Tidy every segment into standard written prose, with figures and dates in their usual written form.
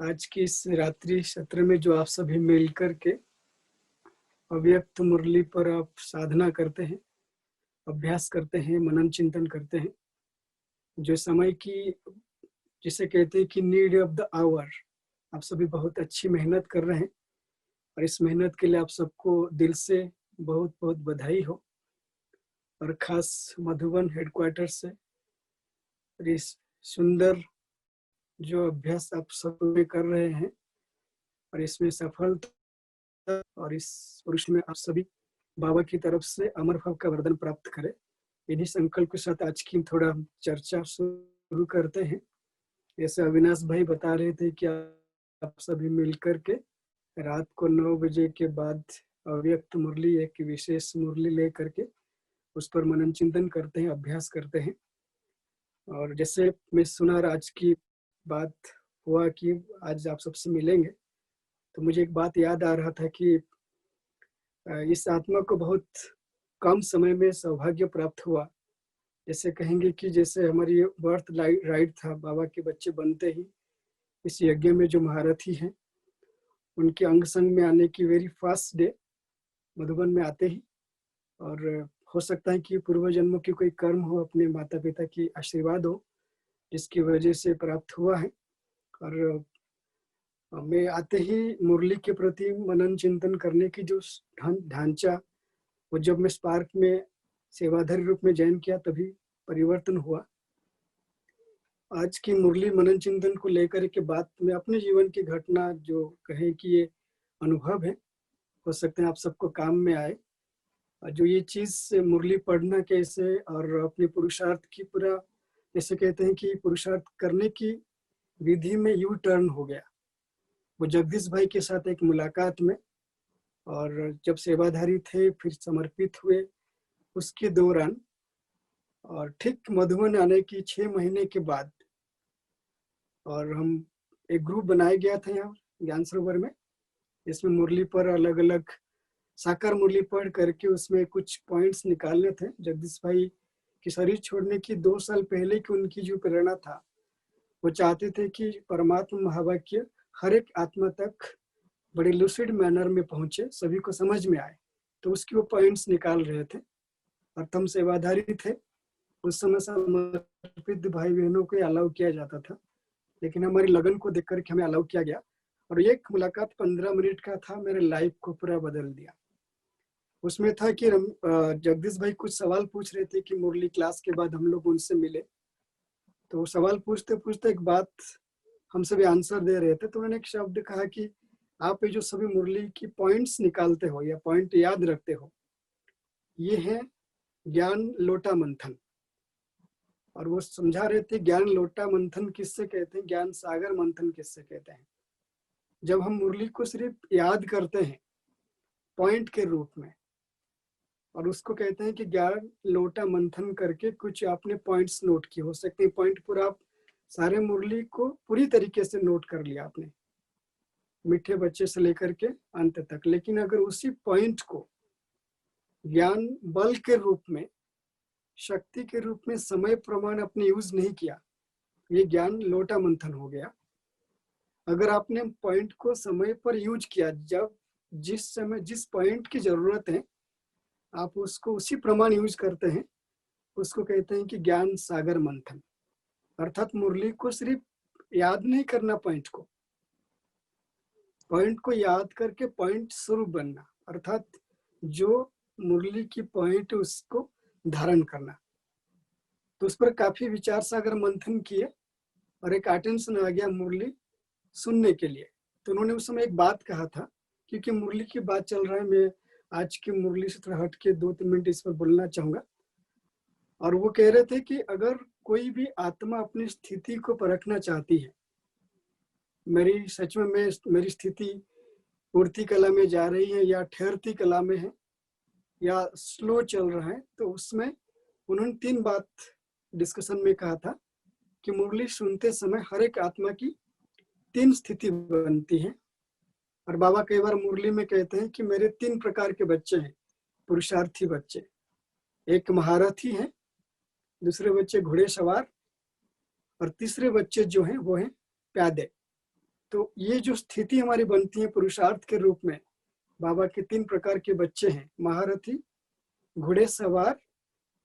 आज की इस रात्रि सत्र में जो आप सभी मिल कर के अव्यक्त मुरली पर आप साधना करते हैं, अभ्यास करते हैं, मनन चिंतन करते हैं, जो समय की जिसे कहते हैं कि नीड ऑफ द आवर, आप सभी बहुत अच्छी मेहनत कर रहे हैं और इस मेहनत के लिए आप सबको दिल से बहुत बहुत बधाई हो। और खास मधुबन हेडक्वार्टर से इस सुंदर जो अभ्यास आप सब में कर रहे हैं और इसमें सफलता और इस पुरुष में आप सभी बाबा की तरफ से अमर भाव का वरदान प्राप्त करें। इन्हीं संकल्प के साथ आज की थोड़ा चर्चा शुरू करते हैं। जैसे अविनाश भाई बता रहे थे कि आप सभी मिलकर के रात को 9 बजे के बाद अव्यक्त मुरली, एक विशेष मुरली लेकर के उस पर मनन चिंतन करते हैं, अभ्यास करते हैं। और जैसे मैं सुना आज की बात हुआ कि आज आप सबसे मिलेंगे, तो मुझे एक बात याद आ रहा था कि इस आत्मा को बहुत कम समय में सौभाग्य प्राप्त हुआ। जैसे कहेंगे कि जैसे हमारी बर्थ राइट था, बाबा के बच्चे बनते ही इस यज्ञ में जो महारथी हैं उनके अंग संग में आने की वेरी फर्स्ट डे मधुबन में आते ही, और हो सकता है कि पूर्व जन्मों की कोई कर्म हो, अपने माता पिता की आशीर्वाद हो, जिसकी वजह से प्राप्त हुआ है। और मैं आते ही मुरली के प्रति मनन चिंतन करने की जो ढांचा, वो जब मैं स्पार्क में सेवाधारी रूप में ज्वाइन किया तभी परिवर्तन हुआ। आज की मुरली मनन चिंतन को लेकर के बात में अपने जीवन की घटना जो कहें कि ये अनुभव है, हो सकते हैं आप सबको काम में आए। जो ये चीज मुरली पढ़ना कैसे और अपने पुरुषार्थ की पूरा, जैसे कहते हैं कि पुरुषार्थ करने की विधि में यू टर्न हो गया वो जगदीश भाई के साथ एक मुलाकात में। और जब सेवाधारी थे फिर समर्पित हुए उसके दौरान, और ठीक मधुबन आने की 6 महीने के बाद, और हम एक ग्रुप बनाया गया था यहाँ ज्ञान सरोवर में, इसमें मुरली पर अलग अलग साकार मुरली पढ़ करके उसमें कुछ पॉइंट्स निकालने थे। जगदीश भाई की शरीर छोड़ने की 2 साल पहले की उनकी जो प्रेरणा था, वो चाहते थे कि परमात्मा महावाक्य हर एक आत्मा तक बड़े लूसिड मैनर में पहुंचे, सभी को समझ में आए। तो उसकी वो पॉइंट्स निकाल रहे थे और हम सेवाधारी थे। उस समय समर्पित भाई बहनों को अलाउ किया जाता था, लेकिन हमारी लगन को देख करके हमें अलाउ किया गया। और एक मुलाकात 15 मिनट का था, मेरे लाइफ को पूरा बदल दिया। उसमें था कि जगदीश भाई कुछ सवाल पूछ रहे थे कि मुरली क्लास के बाद हम लोग उनसे मिले, तो सवाल पूछते पूछते एक बात हम सभी आंसर दे रहे थे, तो उन्होंने एक शब्द कहा कि आप ये जो सभी मुरली की पॉइंट्स निकालते हो या पॉइंट याद रखते हो, ये है ज्ञान लोटा मंथन। और वो समझा रहे थे ज्ञान लोटा मंथन किससे कहते हैं, ज्ञान सागर मंथन किससे कहते हैं। जब हम मुरली को सिर्फ याद करते हैं पॉइंट के रूप में, और उसको कहते हैं कि ज्ञान लोटा मंथन करके कुछ आपने पॉइंट्स नोट किए, हो सकते हैं पॉइंट पूरा आप सारे मुरली को पूरी तरीके से नोट कर लिया आपने, मीठे बच्चे से लेकर के अंत तक, लेकिन अगर उसी पॉइंट को ज्ञान बल के रूप में, शक्ति के रूप में समय प्रमाण अपने यूज नहीं किया, ये ज्ञान लोटा मंथन हो गया। अगर आपने पॉइंट को समय पर यूज किया, जब जिस समय जिस पॉइंट की जरूरत है आप उसको उसी प्रमाण यूज करते हैं, उसको कहते हैं कि ज्ञान सागर मंथन। अर्थात मुरली को सिर्फ याद नहीं करना, पॉइंट को याद करके पॉइंट स्वरूप बनना, अर्थात जो मुरली की पॉइंट उसको धारण करना। तो उस पर काफी विचार सागर मंथन किए और एक अटेंशन आ गया मुरली सुनने के लिए। तो उन्होंने उस समय एक बात कहा था, क्योंकि मुरली की बात चल रहा है, मैं आज की मुरली से थोड़ा हट के 2-3 मिनट इस पर बोलना चाहूंगा। और वो कह रहे थे कि अगर कोई भी आत्मा अपनी स्थिति को परखना चाहती है, मेरी सच में मेरी स्थिति उड़ती कला में जा रही है या ठहरती कला में है या स्लो चल रहा है, तो उसमें उन्होंने 3 बात डिस्कशन में कहा था कि मुरली सुनते समय हर एक आत्मा की 3 स्थिति बनती है। और बाबा कई बार मुरली में कहते हैं कि मेरे 3 प्रकार के बच्चे हैं, पुरुषार्थी बच्चे। एक महारथी है, दूसरे बच्चे घोड़े सवार, और तीसरे बच्चे जो हैं वो हैं प्यादे। तो ये जो स्थिति हमारी बनती है पुरुषार्थ के रूप में, बाबा के 3 प्रकार के बच्चे हैं, महारथी, घोड़े सवार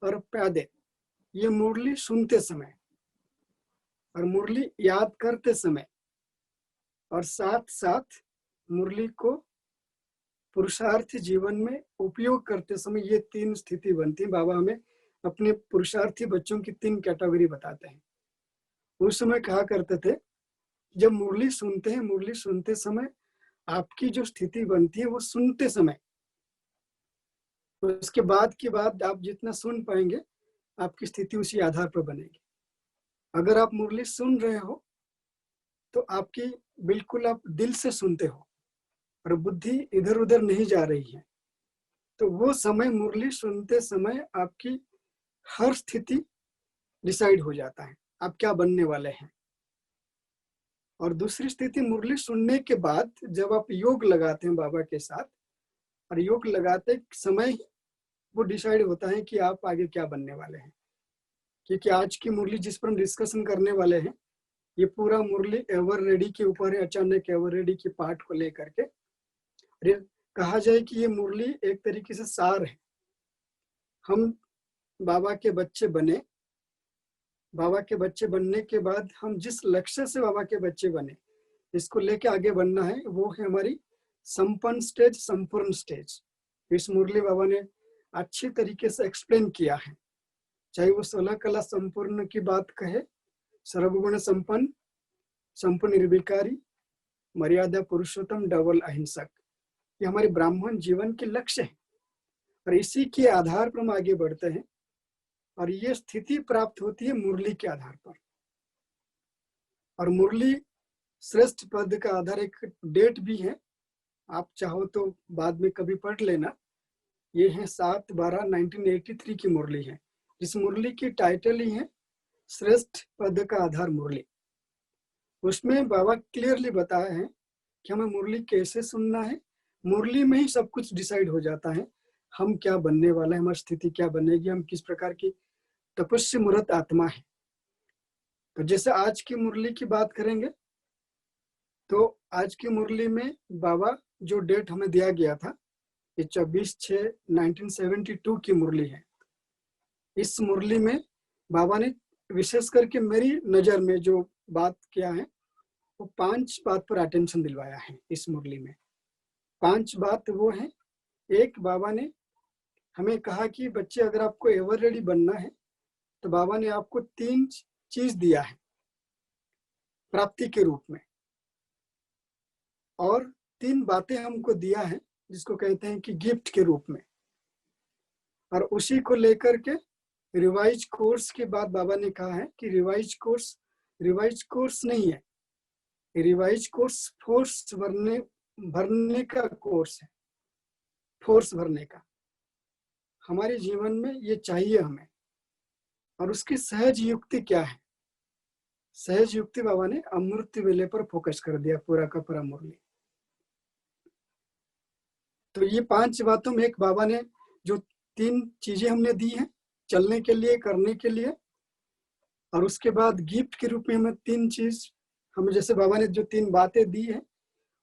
और प्यादे। ये मुरली सुनते समय और मुरली याद करते समय और साथ साथ मुरली को पुरुषार्थ जीवन में उपयोग करते समय, ये 3 स्थिति बनती है। बाबा हमें अपने पुरुषार्थी बच्चों की 3 कैटेगरी बताते हैं। उस समय कहा करते थे, जब मुरली सुनते हैं, मुरली सुनते समय आपकी जो स्थिति बनती है वो सुनते समय, उसके बाद की बात आप जितना सुन पाएंगे आपकी स्थिति उसी आधार पर बनेगी। अगर आप मुरली सुन रहे हो तो आपकी बिल्कुल आप दिल से सुनते हो और बुद्धि इधर उधर नहीं जा रही है, तो वो समय मुरली सुनते समय आपकी हर स्थिति डिसाइड हो जाता है आप क्या बनने वाले हैं। और दूसरी स्थिति मुरली सुनने के बाद जब आप योग लगाते हैं बाबा के साथ, और योग लगाते समय वो डिसाइड होता है कि आप आगे क्या बनने वाले हैं। क्योंकि आज की मुरली जिस पर हम डिस्कशन करने वाले हैं, ये पूरा मुरली एवर रेडी के ऊपर है, अचानक एवर रेडी की पाठ को लेकर के। कहा जाए कि ये मुरली एक तरीके से सार है। हम बाबा के बच्चे बने, बाबा के बच्चे बनने के बाद हम जिस लक्ष्य से बाबा के बच्चे बने, इसको लेके आगे बढ़ना है, वो है हमारी संपन्न स्टेज, संपूर्ण स्टेज। इस मुरली बाबा ने अच्छी तरीके से एक्सप्लेन किया है, चाहे वो 16 कला संपूर्ण की बात कहे, सर्वगुण संपन्न, संपूर्ण निर्विकारी, मर्यादा पुरुषोत्तम, डबल अहिंसक, ये हमारे ब्राह्मण जीवन के लक्ष्य है। और इसी के आधार पर हम आगे बढ़ते हैं और ये स्थिति प्राप्त होती है मुरली के आधार पर। और मुरली श्रेष्ठ पद का आधार एक डेट भी है, आप चाहो तो बाद में कभी पढ़ लेना। ये है 7/12/1983 की मुरली है, जिस मुरली की टाइटल ही है श्रेष्ठ पद का आधार मुरली। उसमें बाबा क्लियरली बताया है कि हमें मुरली कैसे सुनना है। मुरली में ही सब कुछ डिसाइड हो जाता है, हम क्या बनने वाला है, हमारी स्थिति क्या बनेगी, हम किस प्रकार की तपस्या मूर्त आत्मा है। तो जैसे आज की मुरली की बात करेंगे, तो आज की मुरली में बाबा जो डेट हमें दिया गया था, ये 24/6/1972 की मुरली है। इस मुरली में बाबा ने विशेष करके मेरी नजर में जो बात किया है, वो 5 बात पर अटेंशन दिलवाया है इस मुरली में। 5 बात वो है, एक, बाबा ने हमें कहा कि बच्चे अगर आपको एवर रेडी बनना है तो बाबा ने आपको 3 चीज दिया है प्राप्ति के रूप में, और 3 बातें हमको दिया है जिसको कहते हैं कि गिफ्ट के रूप में। और उसी को लेकर के रिवाइज कोर्स के बाद बाबा ने कहा है कि रिवाइज कोर्स नहीं है, रिवाइज कोर्स फोर्स भरने का कोर्स है, फोर्स भरने का। हमारे जीवन में ये चाहिए हमें। और उसकी सहज युक्ति क्या है? सहज युक्ति बाबा ने अमृत वेले पर फोकस कर दिया पूरा का पूरा मुरली। तो ये 5 बातों में एक बाबा ने जो 3 चीजें हमने दी हैं चलने के लिए, करने के लिए, और उसके बाद गिफ्ट के रूप में हमें 3 चीज, हमें जैसे बाबा ने जो 3 बातें दी है,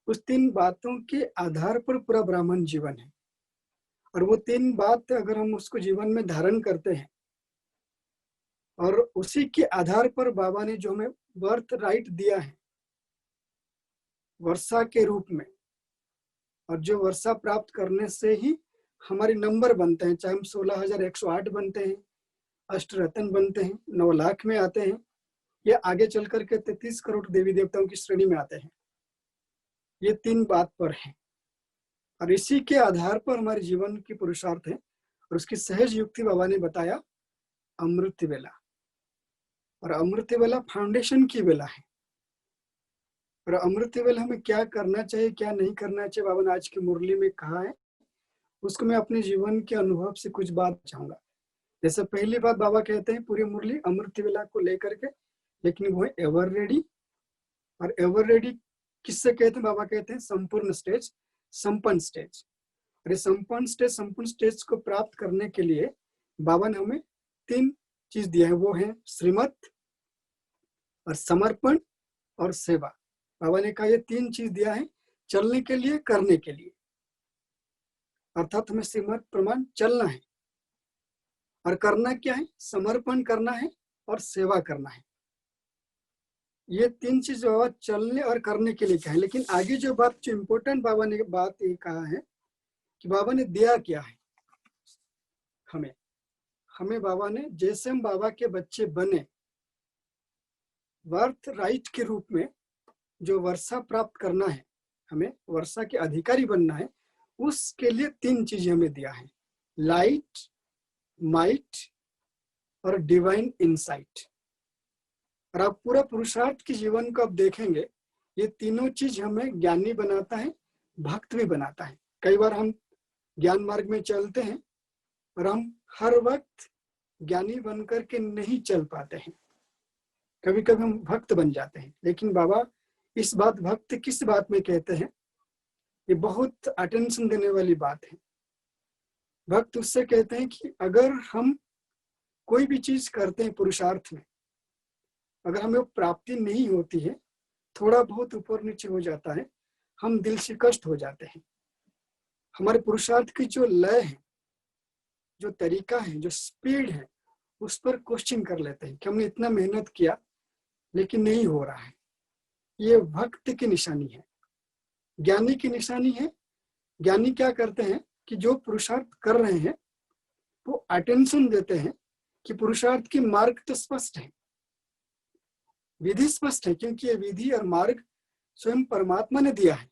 उस 3 बातों के आधार पर पूरा ब्राह्मण जीवन है। और वो 3 बात अगर हम उसको जीवन में धारण करते हैं, और उसी के आधार पर बाबा ने जो हमें बर्थ राइट दिया है वर्षा के रूप में, और जो वर्षा प्राप्त करने से ही हमारे नंबर बनते हैं, चाहे हम 16,108 बनते हैं, अष्टरत्न बनते हैं, 9 लाख में आते हैं, या आगे चल करके 33 करोड़ देवी देवताओं की श्रेणी में आते हैं। ये 3 बात पर है, और इसी के आधार पर हमारे जीवन की पुरुषार्थ है। और उसकी सहज युक्ति बाबा ने बताया अमृत वेला, और अमृत वेला फाउंडेशन की वेला है। और अमृत वेला हमें क्या करना चाहिए, क्या नहीं करना चाहिए, बाबा ने आज की मुरली में कहा है। उसको मैं अपने जीवन के अनुभव से कुछ बात चाहूंगा। जैसे पहली बात बाबा कहते हैं पूरी मुरली अमृत वेला को लेकर के, लेकिन वो है एवर रेडी। और एवर रेडी किससे कहते हैं? बाबा कहते हैं संपूर्ण स्टेज, संपन्न स्टेज। और ये संपूर्ण स्टेज को प्राप्त करने के लिए बाबा ने हमें 3 चीज दिया है, वो है श्रीमत और समर्पण और सेवा। बाबा ने कहा ये 3 चीज दिया है, चलने के लिए, करने के लिए। अर्थात हमें श्रीमत प्रमाण चलना है, और करना क्या है? समर्पण करना है और सेवा करना है। ये 3 चीज बाबा चलने और करने के लिए कहा है। लेकिन आगे जो बात, जो इम्पोर्टेंट बाबा ने बात ये कहा है कि बाबा ने दिया क्या है हमें। हमें बाबा ने, जैसे हम बाबा के बच्चे बने, वर्थ राइट के रूप में जो वर्षा प्राप्त करना है, हमें वर्षा के अधिकारी बनना है, उसके लिए 3 चीजें हमें दिया है, लाइट, माइट और डिवाइन इनसाइट। और आप पूरा पुरुषार्थ के जीवन को आप देखेंगे, ये तीनों चीज हमें ज्ञानी बनाता है, भक्त भी बनाता है। कई बार हम ज्ञान मार्ग में चलते हैं और हम हर वक्त ज्ञानी बनकर के नहीं चल पाते हैं, कभी कभी हम भक्त बन जाते हैं। लेकिन बाबा इस बात, भक्त किस बात में कहते हैं, ये बहुत अटेंशन देने वाली बात है। भक्त उससे कहते हैं कि अगर हम कोई भी चीज करते हैं पुरुषार्थ में, अगर हमें प्राप्ति नहीं होती है, थोड़ा बहुत ऊपर नीचे हो जाता है, हम दिल से कष्ट हो जाते हैं। हमारे पुरुषार्थ की जो लय है, जो तरीका है, जो स्पीड है, उस पर क्वेश्चन कर लेते हैं कि हमने इतना मेहनत किया लेकिन नहीं हो रहा है। ये भक्त की निशानी है, ज्ञानी की निशानी है। ज्ञानी क्या करते हैं कि जो पुरुषार्थ कर रहे हैं वो अटेंशन देते हैं कि पुरुषार्थ की मार्ग तो स्पष्ट है, विधि स्पष्ट है, क्योंकि ये विधि और मार्ग स्वयं परमात्मा ने दिया है,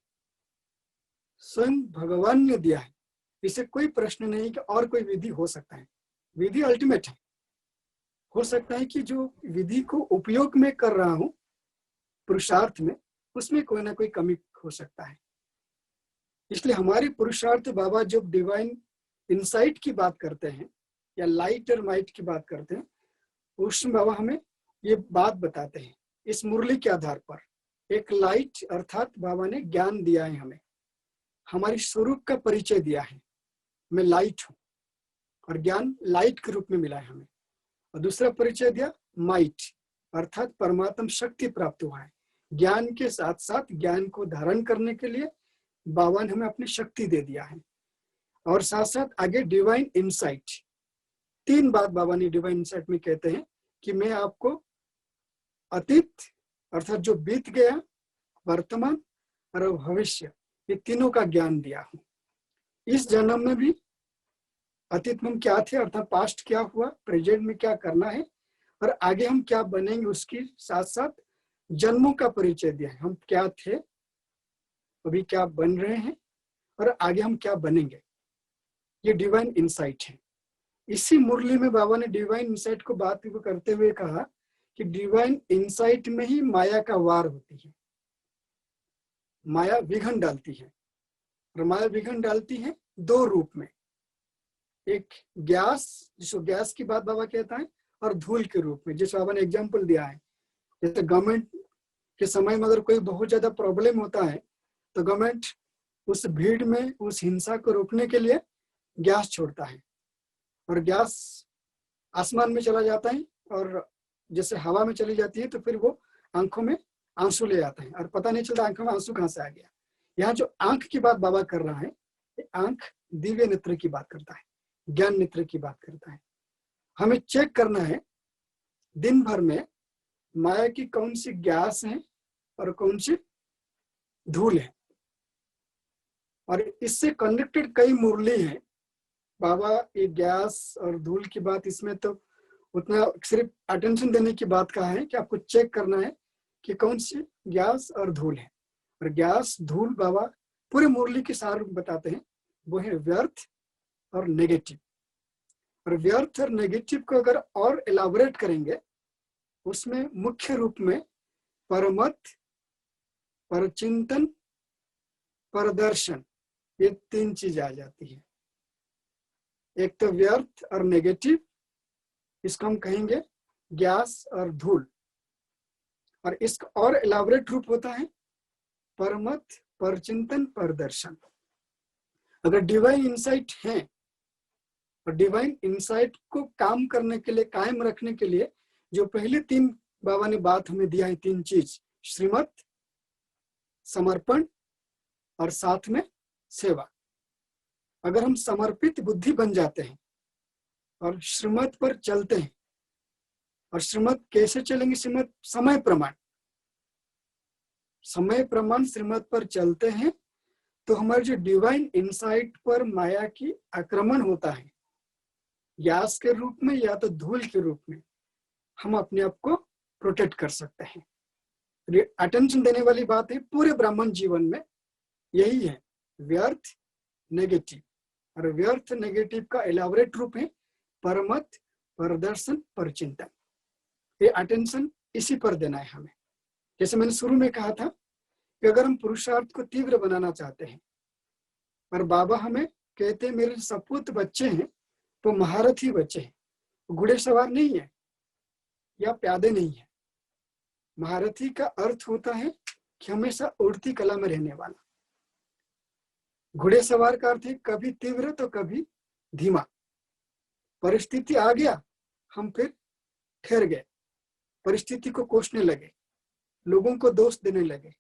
स्वयं भगवान ने दिया है। इसे कोई प्रश्न नहीं कि और कोई विधि हो सकता है। विधि अल्टीमेट है। हो सकता है कि जो विधि को उपयोग में कर रहा हूं पुरुषार्थ में, उसमें कोई ना कोई कमी हो सकता है। इसलिए हमारी पुरुषार्थ, बाबा जब डिवाइन इंसाइट की बात करते हैं या लाइट और माइट की बात करते हैं, उसमें बाबा हमें ये बात बताते हैं इस मुरली के आधार पर। एक लाइट अर्थात बाबा ने ज्ञान दिया है हमें, हमारी स्वरूप का परिचय दिया है, मैं लाइट हूं, और ज्ञान लाइट के रूप में मिला है हमें। और दूसरा परिचय दिया माइट, अर्थात परमात्म शक्ति प्राप्त हुआ है। ज्ञान के साथ साथ ज्ञान को धारण करने के लिए बाबा ने हमें अपनी शक्ति दे दिया है। और साथ साथ आगे डिवाइन इंसाइट। 3 बात बाबा ने डिवाइन इंसाइट में कहते हैं कि मैं आपको अतीत अर्थात जो बीत गया, वर्तमान और भविष्य, ये तीनों का ज्ञान दिया हूं। इस जन्म में भी अतीत में हम क्या थे अर्थात पास्ट क्या हुआ, प्रेजेंट में क्या करना है, और आगे हम क्या बनेंगे, उसके साथ साथ जन्मों का परिचय दिया है। हम क्या थे, अभी क्या बन रहे हैं, और आगे हम क्या बनेंगे। ये डिवाइन इंसाइट है। इसी मुरली में बाबा ने डिवाइन इंसाइट को बात करते हुए कहा कि डिवाइन इंसाइट में ही माया का वार होती है। माया विघन डालती है, और माया विघन डालती है 2 रूप में, एक गैस, जिसको गैस की बात बाबा कहता है, और धूल के रूप में, जिस बाबा ने एग्जाम्पल दिया है। जैसे गवर्नमेंट के समय में अगर कोई बहुत ज्यादा प्रॉब्लम होता है तो गवर्नमेंट उस भीड़ में उस हिंसा को रोकने के लिए गैस छोड़ता है, और गैस आसमान में चला जाता है, और जैसे हवा में चली जाती है तो फिर वो आंखों में आंसू ले आता है, और पता नहीं चलता आंखों में आंसू कहाँ से आ गया। यहाँ जो आंख की बात बाबा कर रहा है, आंख दिव्य नेत्र की बात करता है, ज्ञान नेत्र की बात करता है। हमें चेक करना है दिन भर में माया की कौन सी गैस है और कौन सी धूल है। और इससे कनेक्टेड कई मुरली है। बाबा ये गैस और धूल की बात, इसमें तो उतना सिर्फ अटेंशन देने की बात कहा है कि आपको चेक करना है कि कौन सी गैस और धूल है। और गैस धूल बाबा पूरे मुरली के सार बताते हैं, वो है व्यर्थ और नेगेटिव। और व्यर्थ और नेगेटिव को अगर और एलाबोरेट करेंगे, उसमें मुख्य रूप में परमत, परचिंतन, परदर्शन, ये 3 चीज आ जाती है। एक तो व्यर्थ और नेगेटिव, इसको हम कहेंगे गैस और धूल। और इसका और एलाबोरेट रूप होता है परमत, परचिंतन, परदर्शन। अगर डिवाइन इंसाइट है, और डिवाइन इंसाइट को काम करने के लिए, कायम रखने के लिए, जो पहले 3 बाबा ने बात हमें दिया है, 3 चीज, श्रीमत, समर्पण और साथ में सेवा। अगर हम समर्पित बुद्धि बन जाते हैं और श्रीमत पर चलते हैं, और श्रीमत कैसे चलेंगे? श्रीमत समय प्रमाण श्रीमत पर चलते हैं तो हमारे जो डिवाइन इंसाइट पर माया की आक्रमण होता है, यास के रूप में या तो धूल के रूप में, हम अपने आप को प्रोटेक्ट कर सकते हैं। अटेंशन देने वाली बात है पूरे ब्राह्मण जीवन में यही है, व्यर्थ नेगेटिव। और व्यर्थ नेगेटिव का एलाबोरेट रूप है परमत, परदर्शन, परचिंतन। ये अटेंशन इसी पर देना है हमें। जैसे मैंने शुरू में कहा था कि अगर हम पुरुषार्थ को तीव्र बनाना चाहते हैं, और बाबा हमें कहते हैं मेरे सपूत बच्चे हैं तो महारथी बच्चे हैं, घोड़े सवार नहीं है या प्यादे नहीं है। महारथी का अर्थ होता है कि हमेशा उड़ती कला में रहने वाला। घोड़े सवार का अर्थ है कभी तीव्र तो कभी धीमा। परिस्थिति आ गया, हम फिर ठहर गए, परिस्थिति को कोसने लगे, लोगों को दोष देने लगे,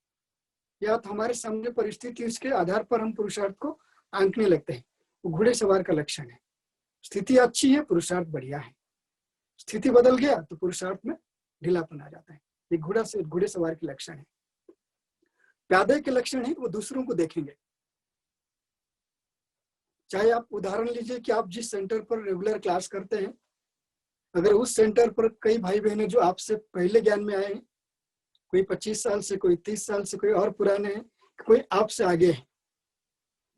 या तो हमारे सामने परिस्थिति उसके आधार पर हम पुरुषार्थ को आंकने लगते हैं। वो घोड़े सवार का लक्षण है। स्थिति अच्छी है, पुरुषार्थ बढ़िया है। स्थिति बदल गया तो पुरुषार्थ में ढीलापन आ जाता है। ये घोड़े सवार के लक्षण है। प्यादे के लक्षण है वो दूसरों को देखेंगे। चाहे आप उदाहरण लीजिए कि आप जिस सेंटर पर रेगुलर क्लास करते हैं, अगर उस सेंटर पर कई भाई बहन जो आपसे पहले ज्ञान में आए हैं, कोई 25 साल से, कोई 30 साल से, कोई और पुराने हैं, कोई आपसे आगे हैं,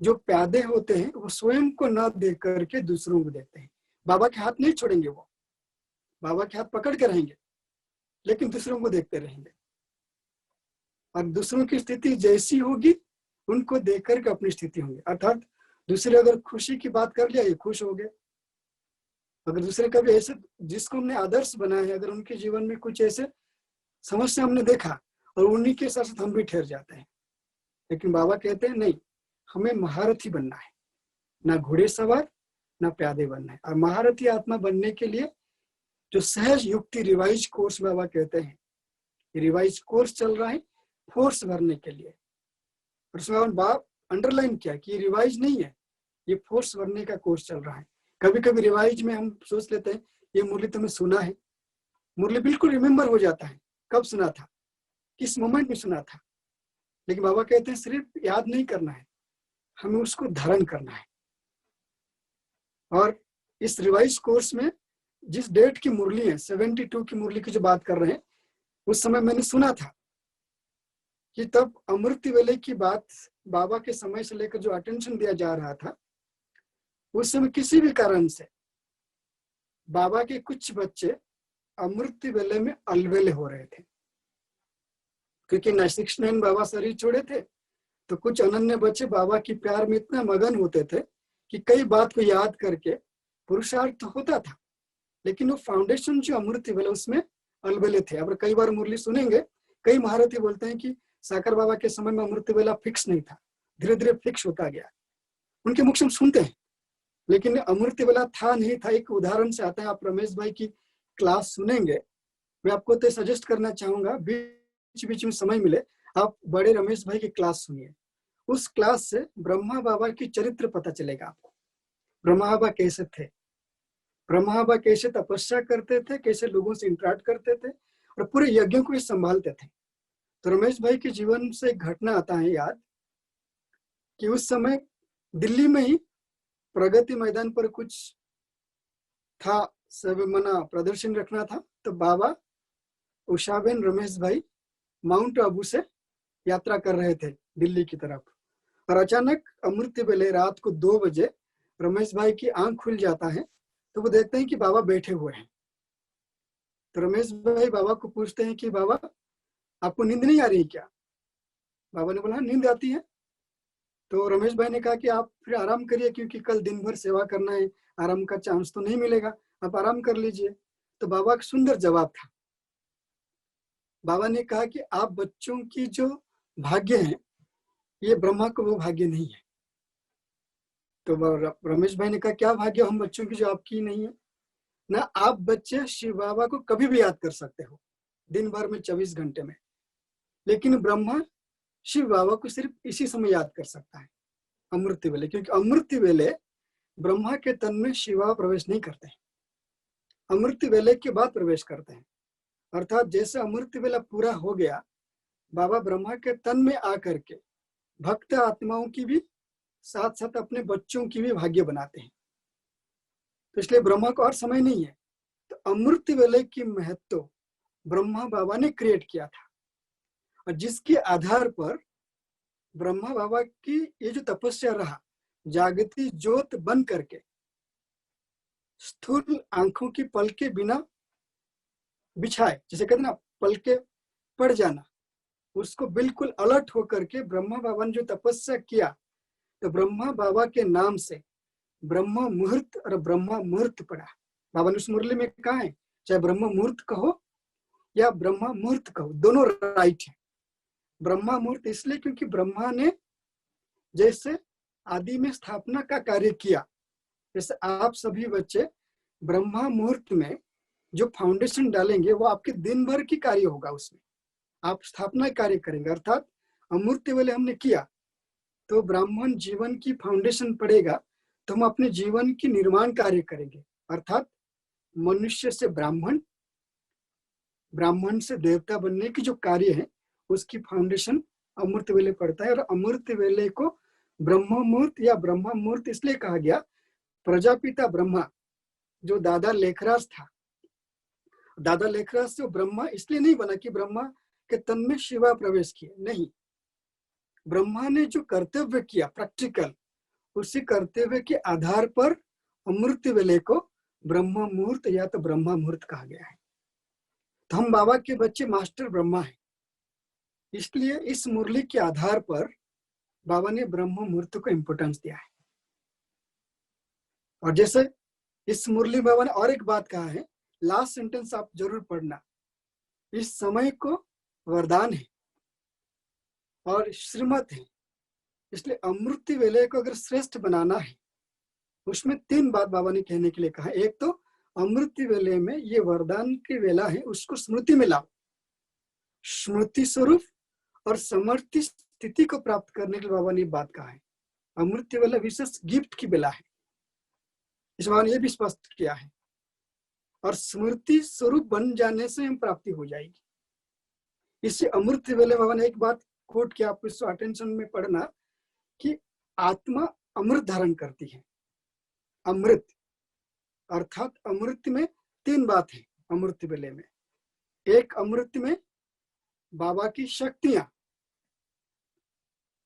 जो प्यादे होते हैं वो स्वयं को न देख करके दूसरों को देखते हैं। बाबा के हाथ नहीं छोड़ेंगे, वो बाबा के हाथ पकड़ के रहेंगे, लेकिन दूसरों को देखते रहेंगे। और दूसरों की स्थिति जैसी होगी उनको देख करके अपनी स्थिति होंगी। अर्थात दूसरे अगर खुशी की बात कर लिया, ये खुश हो गए। अगर दूसरे कभी ऐसे जिसको हमने आदर्श बनाया है, अगर उनके जीवन में कुछ ऐसे समस्या हमने देखा और उन्हीं के साथ हम भी ठहर जाते हैं। लेकिन बाबा कहते हैं नहीं, हमें महारथी बनना है, ना घोड़े सवार ना प्यादे बनना है। और महारथी आत्मा बनने के लिए जो सहज युक्ति रिवाइज कोर्स बाबा कहते हैं, रिवाइज कोर्स चल रहा है फोर्स भरने के लिए। और उसमें बाप अंडरलाइन किया कि रिवाइज नहीं है, ये फोर्स भरने का कोर्स चल रहा है। कभी कभी रिवाइज में हम सोच लेते हैं ये मुरली तुमने सुना है, मुरली बिल्कुल रिमेम्बर हो जाता है, कब सुना था, किस मोमेंट में सुना था। लेकिन बाबा कहते हैं सिर्फ याद नहीं करना है, हमें उसको धारण करना है। और इस रिवाइज कोर्स में जिस डेट की मुरली है, 72 की मुरली की जो बात कर रहे हैं, उस समय मैंने सुना था कि तब अमृत वेले की बात बाबा के समय से लेकर जो अटेंशन दिया जा रहा था, उस समय किसी भी कारण से बाबा के कुछ बच्चे अमृत वेले में अलवेले हो रहे थे। क्योंकि 969 बाबा शरीर छोड़े थे, तो कुछ अनन्य बच्चे बाबा की प्यार में इतना मगन होते थे कि कई बात को याद करके पुरुषार्थ होता था, लेकिन वो फाउंडेशन जो अमृत वेले उसमें अलवेले थे। अब कई बार मुरली सुनेंगे, कई महारथी बोलते हैं कि साकर बाबा के समय में अमृत वेला फिक्स नहीं था, धीरे धीरे फिक्स होता गया। उनके मुख से हम सुनते हैं, लेकिन अमृत वेला था नहीं था। एक उदाहरण से आता है, आप रमेश भाई की क्लास सुनेंगे, मैं आपको तो सजेस्ट करना चाहूंगा, बीच बीच में समय मिले आप बड़े रमेश भाई की क्लास सुनिए। उस क्लास से ब्रह्मा बाबा की चरित्र पता चलेगा आपको। ब्रह्मा बाबा कैसे थे, ब्रह्मा बाबा कैसे तपस्या करते थे, कैसे लोगों से इंटरेक्ट करते थे और पूरे यज्ञों को संभालते थे। तो रमेश भाई के जीवन से एक घटना आता है याद कि उस समय दिल्ली में ही प्रगति मैदान पर कुछ था, सेरेमनी प्रदर्शन रखना था। तो बाबा, उषाबेन, रमेश भाई माउंट आबू से यात्रा कर रहे थे दिल्ली की तरफ, और अचानक अमृत वेले रात को 2 बजे रमेश भाई की आंख खुल जाता है, तो वो देखते हैं कि बाबा बैठे हुए हैं। तो रमेश भाई बाबा को पूछते हैं कि बाबा आपको नींद नहीं आ रही क्या? बाबा ने बोला नींद आती है। तो रमेश भाई ने कहा कि आप फिर आराम करिए, क्योंकि कल दिन भर सेवा करना है, आराम का चांस तो नहीं मिलेगा, आप आराम कर लीजिए। तो बाबा का सुंदर जवाब था। बाबा ने कहा कि आप बच्चों की जो भाग्य है, ये ब्रह्मा को वो भाग्य नहीं है। तो रमेश भाई ने कहा क्या भाग्य हम बच्चों की जो आपकी नहीं है? ना आप बच्चे शिव बाबा को कभी भी याद कर सकते हो दिन भर में 24 घंटे में, लेकिन ब्रह्मा शिव बाबा को सिर्फ इसी समय याद कर सकता है, अमृत वेले, क्योंकि अमृत वेले ब्रह्मा के तन में शिव बाबा प्रवेश नहीं करते हैं, अमृत वेले के बाद प्रवेश करते हैं। अर्थात जैसे अमृत वेला पूरा हो गया, बाबा ब्रह्मा के तन में आकर के भक्त आत्माओं की भी साथ साथ अपने बच्चों की भी भाग्य बनाते हैं। तो इसलिए ब्रह्मा को और समय नहीं है। तो अमृत वेले की महत्व ब्रह्मा बाबा ने क्रिएट किया था, और जिसके आधार पर ब्रह्मा बाबा की ये जो तपस्या रहा, जागती ज्योत बन करके स्थूल आंखों की पलके बिना बिछाए, जैसे कहते ना पलके पड़ जाना, उसको बिल्कुल अलर्ट होकर के ब्रह्मा बाबा ने जो तपस्या किया, तो ब्रह्मा बाबा के नाम से ब्रह्मा मुहूर्त और ब्रह्मा मुहूर्त पड़ा। बाबा ने उस मुरली में कहा है, चाहे ब्रह्मा मुहूर्त कहो या ब्रह्मा मुहूर्त कहो, दोनों राइट है। ब्रह्मा मुहूर्त इसलिए क्योंकि ब्रह्मा ने जैसे आदि में स्थापना का कार्य किया, जैसे आप सभी बच्चे ब्रह्मा मुहूर्त में जो फाउंडेशन डालेंगे वो आपके दिन भर की कार्य होगा, उसमें आप स्थापना कार्य करेंगे। अर्थात अमूर्त वेले हमने किया तो ब्राह्मण जीवन की फाउंडेशन पड़ेगा, तो हम अपने जीवन की निर्माण कार्य करेंगे। अर्थात मनुष्य से ब्राह्मण, ब्राह्मण से देवता बनने की जो कार्य है उसकी फाउंडेशन अमृत वेले पड़ता है। और अमृत वेले को ब्रह्म मुहूर्त या ब्रह्मा मुहूर्त इसलिए कहा गया, प्रजापिता ब्रह्मा जो दादा लेखराज था, दादा लेखराज से ब्रह्मा इसलिए नहीं बना कि ब्रह्मा के तन में शिवा प्रवेश किए, नहीं, ब्रह्मा ने जो कर्तव्य किया प्रैक्टिकल, उसी कर्तव्य के आधार पर अमृत वेले को ब्रह्मा मुहूर्त या तो ब्रह्मा मुहूर्त कहा गया है। तो हम बाबा के बच्चे मास्टर ब्रह्मा है, इसलिए इस मुरली के आधार पर बाबा ने ब्रह्म मुहूर्त को इंपोर्टेंस दिया है। और जैसे इस मुरली बाबा ने और एक बात कहा है, लास्ट सेंटेंस आप जरूर पढ़ना, इस समय को वरदान है और श्रीमत है, इसलिए अमृत वेले को अगर श्रेष्ठ बनाना है, उसमें 3 बात बाबा ने कहने के लिए कहा। एक तो अमृत वेले में ये वरदान की वेला है, उसको स्मृति में लाओ, स्मृति स्वरूप और समर्थी स्थिति को प्राप्त करने के लिए बाबा ने बात कहा है। अमृत वेला विशेष गिफ्ट की वेला है, इस बाबा ने ये भी स्पष्ट किया है, और स्मृति स्वरूप बन जाने से हम प्राप्ति हो जाएगी। इससे अमृत वेले बाबा ने एक बात कोट किया, आप इसको अटेंशन में पढ़ना, कि आत्मा अमृत धारण करती है। अमृत अर्थात अमृत में 3 बात है अमृत वेले में। एक, अमृत में बाबा की शक्तियां,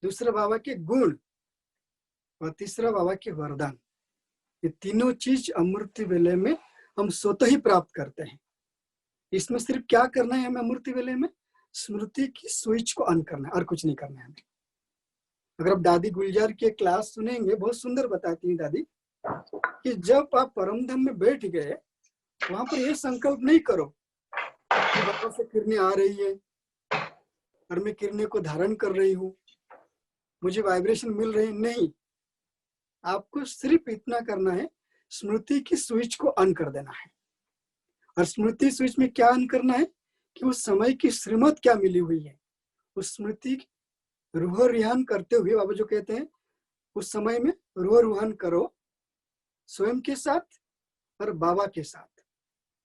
दूसरा बाबा के गुण, और तीसरा बाबा के वरदान। ये तीनों चीज अमृत वेले में हम स्वतः ही प्राप्त करते हैं। इसमें सिर्फ क्या करना है हमें अमृत वेले में, स्मृति की स्विच को ऑन करना है, और कुछ नहीं करना है हमें। अगर आप दादी गुलजार के क्लास सुनेंगे, बहुत सुंदर बताती हैं दादी कि जब आप परम धाम में बैठ गए, वहां पर ये संकल्प नहीं करो कि बाबा से किरणें आ रही है और मैं किरणें को धारण कर रही हूँ, मुझे वाइब्रेशन मिल रही, नहीं, आपको सिर्फ इतना करना है, स्मृति की स्विच को ऑन कर देना है। और स्मृति स्विच में क्या ऑन करना है कि उस समय की श्रीमत क्या मिली हुई है, उस स्मृति रूह रिहान करते हुए बाबा जो कहते हैं, उस समय में रूह रूहान करो स्वयं के साथ और बाबा के साथ।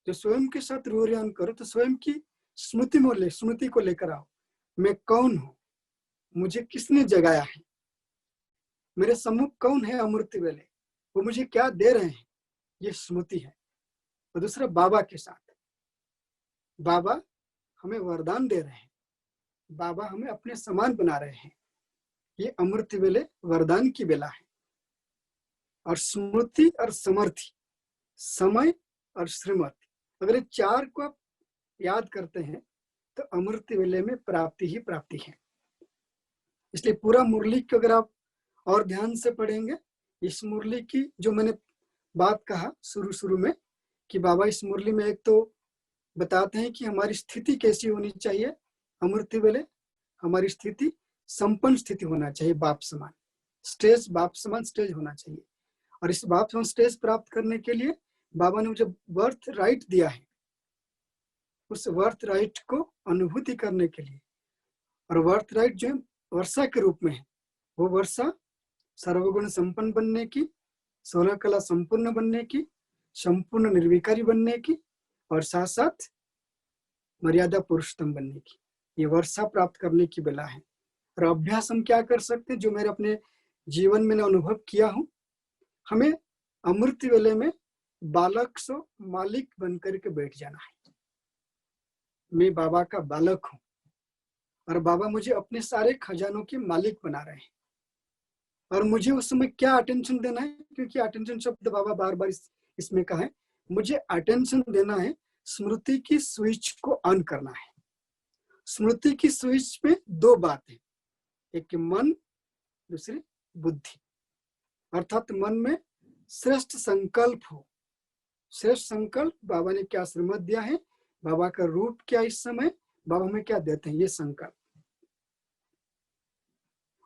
जो स्वयं के साथ रूह रिहान करो तो स्वयं की स्मृति को लेकर आओ, मैं कौन हूं, मुझे किसने जगाया है, मेरे सम्मुख कौन है अमृत वेले, वो मुझे क्या दे रहे हैं, ये स्मृति है। और दूसरा बाबा के साथ, बाबा हमें वरदान दे रहे हैं, बाबा हमें अपने समान बना रहे हैं, ये अमृत वेले वरदान की वेला है। और स्मृति और समर्थी, समय और श्रीमती, अगर 4 को आप याद करते हैं तो अमृत वेले में प्राप्ति ही प्राप्ति है। इसलिए पूरा मुरली को अगर आप और ध्यान से पढ़ेंगे, इस मुरली की जो मैंने बात कहा शुरू में कि बाबा इस मुरली में एक तो बताते हैं कि हमारी स्थिति कैसी होनी चाहिए, अमृत वेले हमारी स्थिति संपन्न स्थिति होना चाहिए, बाप समान स्टेज, बाप समान स्टेज होना चाहिए। और इस बाप समान स्टेज प्राप्त करने के लिए बाबा ने मुझे बर्थ राइट दिया है, उस बर्थ राइट को अनुभूति करने के लिए। और बर्थ राइट जो है वर्षा के रूप में है। वो वर्षा सर्वगुण संपन्न बनने की, 16 कला संपूर्ण बनने की, संपूर्ण निर्विकारी बनने की और साथ साथ मर्यादा पुरुषोत्तम बनने की, ये वर्षा प्राप्त करने की बेला है। और अभ्यास हम क्या कर सकते हैं, जो मैंने अपने जीवन में अनुभव किया हूं, हमें अमृत वेले में बालक से मालिक बनकर के बैठ जाना है। मैं बाबा का बालक हूं और बाबा मुझे अपने सारे खजानों के मालिक बना रहे हैं, और मुझे उस समय क्या अटेंशन देना है, क्योंकि अटेंशन शब्द बाबा बार बार इसमें कहा है, मुझे अटेंशन देना है, स्मृति की स्विच को ऑन करना है। स्मृति की स्विच में दो बात है, एक मन, दूसरी बुद्धि। अर्थात मन में श्रेष्ठ संकल्प हो। श्रेष्ठ संकल्प बाबा ने क्या श्रीमत दिया है, बाबा का रूप क्या इस समय, बाबा हमें क्या देते हैं, ये संकल्प।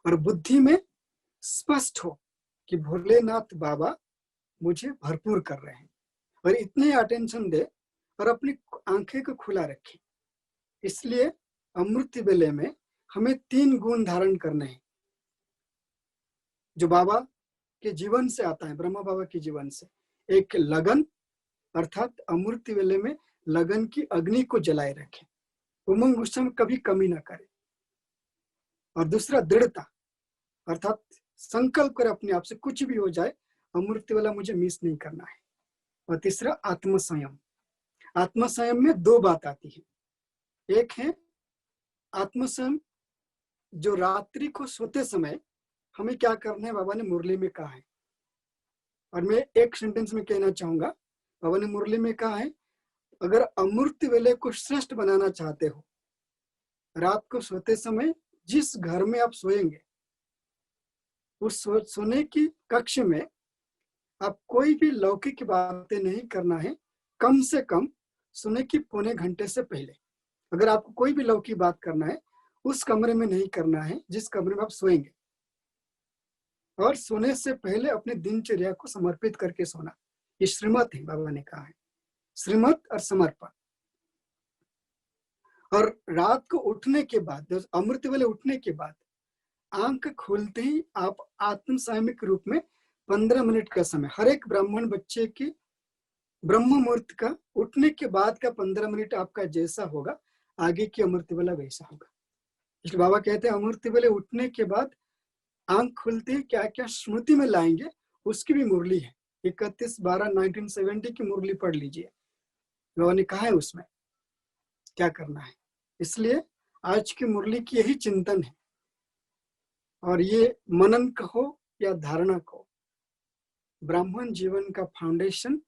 और बुद्धि में स्पष्ट हो कि भोलेनाथ बाबा मुझे भरपूर कर रहे हैं, और इतने अटेंशन दे और अपनी आंखें को खुला रखे। इसलिए अमृत वेले में हमें 3 गुण धारण करने हैं, जो बाबा के जीवन से आता है, ब्रह्मा बाबा के जीवन से। एक लगन, अर्थात अमृत वेले में लगन की अग्नि को जलाए रखे, उमंग उत्साह में कभी कमी ना करे। और दूसरा दृढ़ता, अर्थात संकल्प कर अपने आप से, कुछ भी हो जाए अमृत वेला मुझे मिस नहीं करना है। और तीसरा आत्मसंयम। आत्मसंयम में 2 बात आती है। एक है आत्मसंयम, जो रात्रि को सोते समय हमें क्या करना है, बाबा ने मुरली में कहा है, और मैं एक सेंटेंस में कहना चाहूंगा, बाबा ने मुरली में कहा है, अगर अमृत वेले को श्रेष्ठ बनाना चाहते हो, रात को सोते समय जिस घर में आप सोएंगे, उस सोने की कक्ष में आप कोई भी लौकिक बातें नहीं करना है, कम से कम सोने की पौने घंटे से पहले। अगर आपको कोई भी लौकिक बात करना है, उस कमरे में नहीं करना है जिस कमरे में आप सोएंगे, और सोने से पहले अपने दिनचर्या को समर्पित करके सोना। ये श्रीमत है, बाबा ने कहा है, श्रीमत और समर्पण। और रात को उठने के बाद, अमृत वेले उठने के बाद, आंख खोलते ही आप आत्म संयमिक रूप में 15 मिनट का समय, हर एक ब्राह्मण बच्चे की ब्रह्म मुहूर्त का उठने के बाद का 15 मिनट आपका जैसा होगा, आगे की अमृत वेला वैसा होगा। इसलिए बाबा कहते हैं अमृत वेले उठने के बाद आंख खुलते ही क्या क्या स्मृति में लाएंगे, उसकी भी मुरली है। 31/12/1970 की मुरली पढ़ लीजिए, बाबा ने कहा है उसमें क्या करना है। इसलिए आज की मुरली की यही चिंतन है, और ये मनन कहो या धारणा कहो, ब्राह्मण जीवन का फाउंडेशन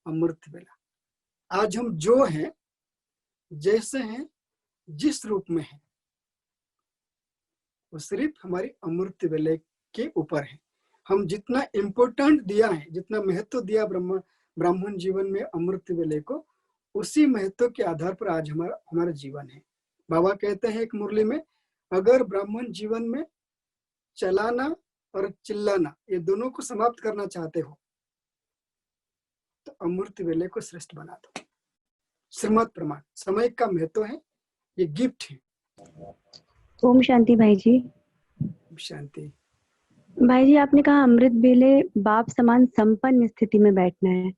अमृत वेला। आज हम जो हैं, जैसे हैं, जिस रूप में हैं, वो सिर्फ हमारी अमृत वेले के ऊपर है। हम जितना इम्पोर्टेंट दिया है, जितना महत्व दिया ब्राह्मण जीवन में अमृत वेले को, उसी महत्व के आधार पर आज हमारा जीवन है। बाबा कहते हैं एक मुरली में, अगर ब्राह्मण जीवन में चलाना और चिल्लाना, ये दोनों को समाप्त करना चाहते हो, तो अमृत वेले को श्रेष्ठ बना दो। श्रीमत प्रमाण, समय का महत्व है, ये गिफ्ट है। ओम शांति भाई जी। शांति भाई जी, आपने कहा अमृत वेले बाप समान संपन्न स्थिति में बैठना है,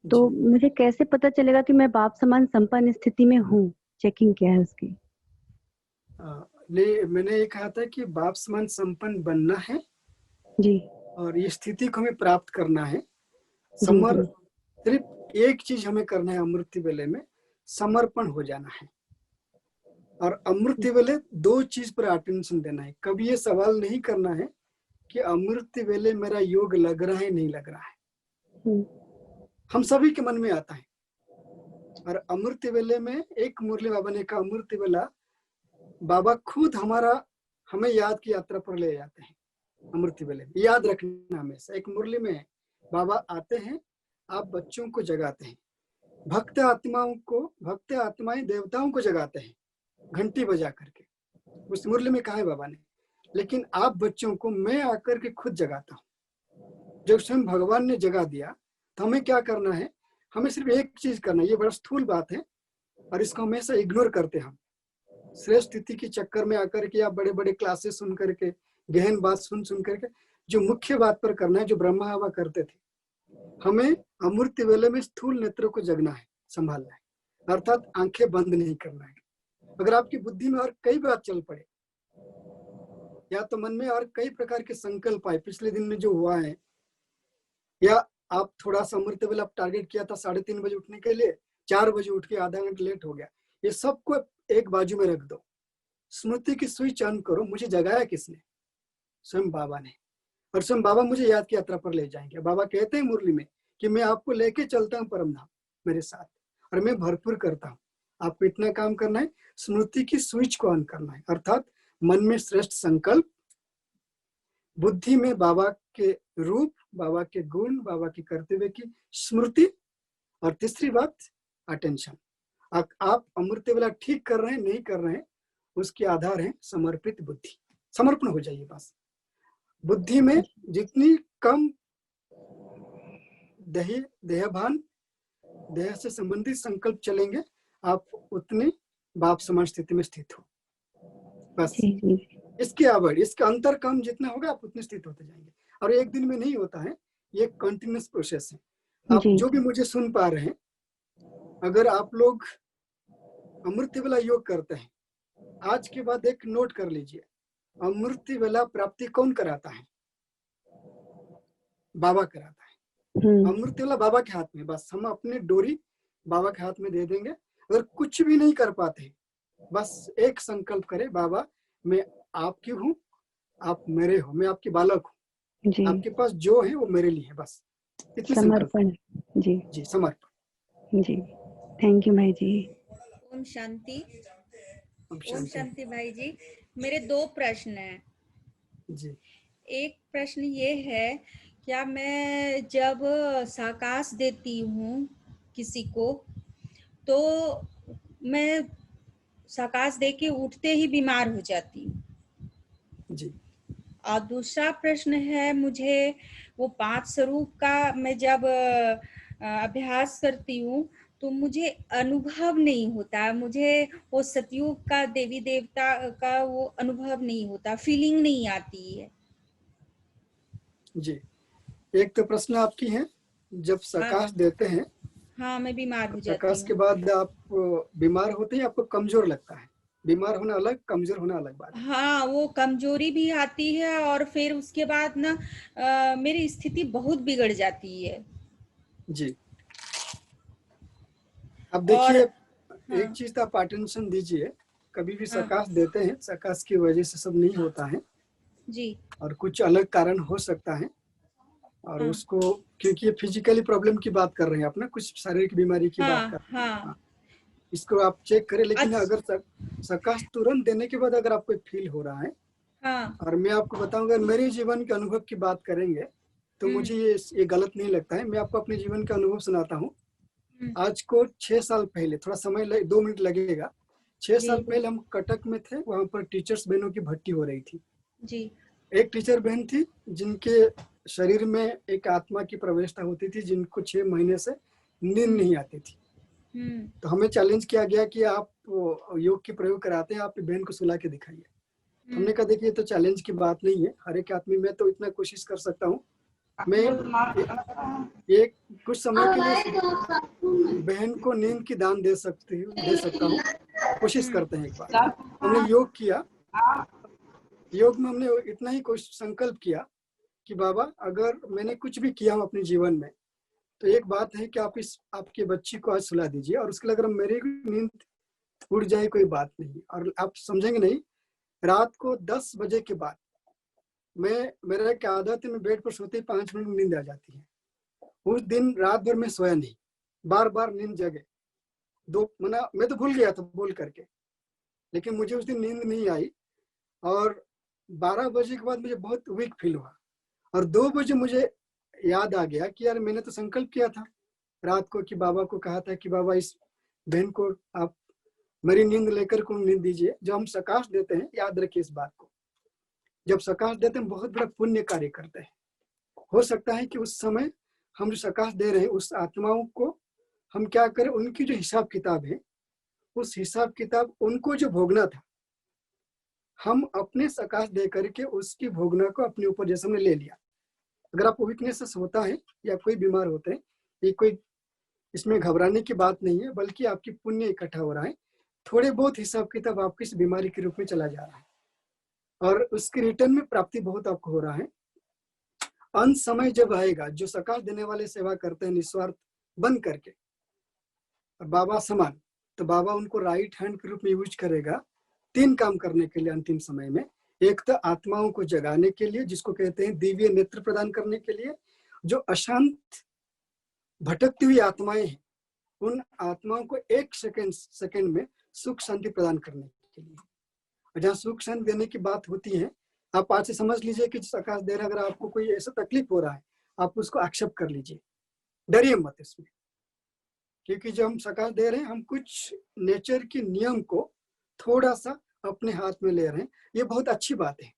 तो मुझे कैसे पता चलेगा कि मैं बाप समान संपन्न स्थिति में हूँ? चेकिंग क्या है उसकी? मैंने ये कहा था कि बाप समान संपन्न बनना है जी, और ये स्थिति को हमें प्राप्त करना है। सिर्फ एक चीज हमें करना है अमृत वेले में, समर्पण हो जाना है। और अमृत वेले 2 चीज पर अटेंशन देना है। कभी ये सवाल नहीं करना है कि अमृत वेले मेरा योग लग रहा है नहीं लग रहा है, हम सभी के मन में आता है। और अमृत वेले में एक मुरली बाबा ने कहा, अमृत वेला बाबा खुद हमें याद की यात्रा पर ले जाते हैं। अमृत वेले याद रखना हमेशा, एक मुरली में बाबा आते हैं, आप बच्चों को जगाते हैं, भक्त आत्माएं देवताओं को जगाते हैं घंटी बजा करके, उस मुरली में कहा है बाबा ने। लेकिन आप बच्चों को मैं आकर के खुद जगाता हूँ। जब स्वयं भगवान ने जगा दिया, तो हमें क्या करना है, हमें सिर्फ एक चीज करना है। ये बड़ा स्थूल बात है और इसको हमेशा इग्नोर करते हैं हम। श्रेष्ठ स्थिति के चक्कर में आकर के या बड़े बड़े क्लासेस सुन करके, गहन बात सुन करके, जो मुख्य बात पर करना है, जो ब्रह्मा हवा करते थे, हमें अमृत वेले में स्थूल नेत्रों को जगना है, संभालना है, अर्थात आंखें बंद नहीं करना है। अगर आपकी बुद्धि में और कई बात चल पड़े, या तो मन में और कई प्रकार के संकल्प आए, पिछले दिन में जो हुआ है, या आप थोड़ा सा अमृत वेला आप टारगेट किया था 3:30 बजे उठने के लिए, 4 बजे उठ के आधा घंटा लेट हो गया, ये सबको एक बाजू में रख दो, स्मृति की स्विच ऑन करो, मुझे जगाया किसने? स्वयं बाबा ने। और स्वयं बाबा मुझे याद की यात्रा पर ले जाएंगे। बाबा कहते हैं मुरली में कि मैं आपको लेके चलता हूँ परम धाम मेरे साथ, और मैं भरपूर करता हूँ। आपको इतना काम करना है, स्मृति की स्विच को ऑन करना है, अर्थात मन में श्रेष्ठ संकल्प, बुद्धि में बाबा के रूप, बाबा के गुण, बाबा के कर्तव्य की स्मृति, और तीसरी बात अटेंशन। आप अमृत वेला ठीक कर रहे हैं नहीं कर रहे हैं, उसके आधार है समर्पित बुद्धि। समर्पण हो जाइए बस। बुद्धि में जितनी कम देहभान, देह से संबंधित संकल्प चलेंगे, आप उतनी बाप समान स्थिति में स्थित हो। बस इसके अवॉइड, इसका अंतर कम जितना होगा आप उतने स्थित होते जाएंगे। और एक दिन में नहीं होता है, ये कंटिन्यूस प्रोसेस है। आप जो भी मुझे सुन पा रहे हैं, अगर आप लोग अमृत वेला योग करते हैं, आज के बाद एक नोट कर लीजिए, अमृत वेला प्राप्ति कौन कराता है? बाबा कराता है। अमृत वेला बाबा के हाथ में, बस हम अपनी डोरी बाबा के हाथ में दे देंगे। अगर कुछ भी नहीं कर पाते, बस एक संकल्प करें, बाबा मैं आपकी हूँ, आप मेरे हो, मैं आपकी बालक हूँ, आपके पास जो है वो मेरे लिए है, बस इतने समर्पण। जी समर्पण। जी, थैंक यू भाई जी। ओम शांति। ओम शांति भाई जी। मेरे 2 प्रश्न हैं जी। एक प्रश्न ये है, क्या मैं जब साकाश देती हूँ किसी को, तो मैं साकाश दे के उठते ही बीमार हो जाती हूँ? जी। और दूसरा प्रश्न है, मुझे वो 5 स्वरूप का मैं जब अभ्यास करती हूँ तो मुझे अनुभव नहीं होता, मुझे वो सतयुग का देवी देवता का वो अनुभव नहीं होता, फीलिंग नहीं आती है। जी, एक तो प्रश्न आपकी है, जब सकाश देते हैं, हाँ मैं बीमार हो जाती हूँ। सकाश के बाद आप बीमार होते हैं, आपको कमजोर लगता है? बीमार होना अलग, कमजोर होना अलग बात है। हाँ, वो कमजोरी भी आती है, और फिर उसके बाद ना मेरी स्थिति बहुत बिगड़ जाती है। जी, अब देखिए, एक चीज तो आप अटेंशन दीजिए, कभी भी सकाश देते हैं, सकाश की वजह से सब नहीं होता है जी, और कुछ अलग कारण हो सकता है, और उसको, क्योंकि ये फिजिकली प्रॉब्लम की बात कर रहे हैं आप ना, कुछ शारीरिक बीमारी की बात कर रहे हैं, इसको आप चेक करें। लेकिन अगर सकाश तुरंत देने के बाद अगर आपको फील हो रहा है, और मैं आपको बताऊंगा, मेरे जीवन के अनुभव की बात करेंगे तो मुझे ये गलत नहीं लगता है। मैं आपको अपने जीवन का अनुभव सुनाता हूँ। आज को 6 साल पहले, थोड़ा समय 2 मिनट लगेगा, 6 साल पहले हम कटक में थे, वहां पर टीचर्स बहनों की भर्ती हो रही थी जी। एक टीचर बहन थी जिनके शरीर में एक आत्मा की प्रवेशता होती थी, जिनको 6 महीने से नींद नहीं आती थी। तो हमें चैलेंज किया गया कि आप योग की प्रयोग कराते हैं, आप बहन को सुला के दिखाइए। तो हमने कहा देखिए, तो चैलेंज की बात नहीं है, हर एक आदमी में तो इतना कोशिश कर सकता हूँ, मैं एक कुछ समय के लिए बहन को नींद की दान दे सकता हूँ, कोशिश करते हैं। एक बार हमने योग किया, योग में हमने इतना ही संकल्प किया कि बाबा अगर मैंने कुछ भी किया हूँ अपने जीवन में, तो एक बात है कि आप आपके बच्ची को आज सुला दीजिए, और उसके लिए अगर मेरी नींद उड़ जाए कोई बात नहीं। और आप समझेंगे नहीं, रात को 10 बजे के बाद मेरा एक आदत है, मैं बेड पर सोते ही 5 मिनट नींद आ जाती है। उस दिन रात भर में सोया नहीं, बार बार नींद जगे। मैं तो भूल गया था बोल करके, लेकिन मुझे उस दिन नींद नहीं आई, और 12 बजे के बाद मुझे बहुत वीक फील हुआ, और 2 बजे मुझे याद आ गया कि यार मैंने तो संकल्प किया था रात को कि बाबा को कहा था कि बाबा इस बहन को आप मेरी नींद लेकर को नींद दीजिए। जब हम सकाश देते हैं, याद रखिए इस बात को, जब सकाश देते हैं बहुत बड़ा पुण्य कार्य करते हैं। हो सकता है कि उस समय हम जो सकाश दे रहे हैं उस आत्माओं को हम क्या करें, उनकी जो हिसाब किताब है उस हिसाब किताब उनको जो भोगना था, हम अपने सकाश दे करके उसकी भोगना को अपने ऊपर जैसे हमने ले लिया। अगर आपको वीकनेसेस होता है या कोई बीमार होते हैं, ये कोई इसमें घबराने की बात नहीं है, बल्कि आपकी पुण्य इकट्ठा हो रहा है। थोड़े बहुत हिसाब किताब आपकी इस बीमारी के रूप में चला जा रहा है और उसके रिटर्न में प्राप्ति बहुत आपको हो रहा है। अंत समय जब आएगा, जो सकाश देने वाले सेवा करते हैं निस्वार्थ बन करके और बाबा समान, तो बाबा उनको राइट हैंड के रूप में यूज करेगा 3 काम करने के लिए अंतिम समय में। एक तो आत्माओं को जगाने के लिए, जिसको कहते हैं दिव्य नेत्र प्रदान करने के लिए। जो अशांत भटकती हुई आत्माएं हैं, उन आत्माओं को 1 सेकंड में सुख शांति प्रदान करने के लिए। और जहाँ सुख शांति देने की बात होती है, आप आज से समझ लीजिए कि सकाश दे रहा, अगर आपको कोई ऐसा तकलीफ हो रहा है, आप उसको एक्सेप्ट कर लीजिए, डरिए मत इसमें। क्योंकि जो हम सकाश दे रहे हैं, हम कुछ नेचर के नियम को थोड़ा सा अपने हाथ में ले रहे हैं। ये बहुत अच्छी बात है।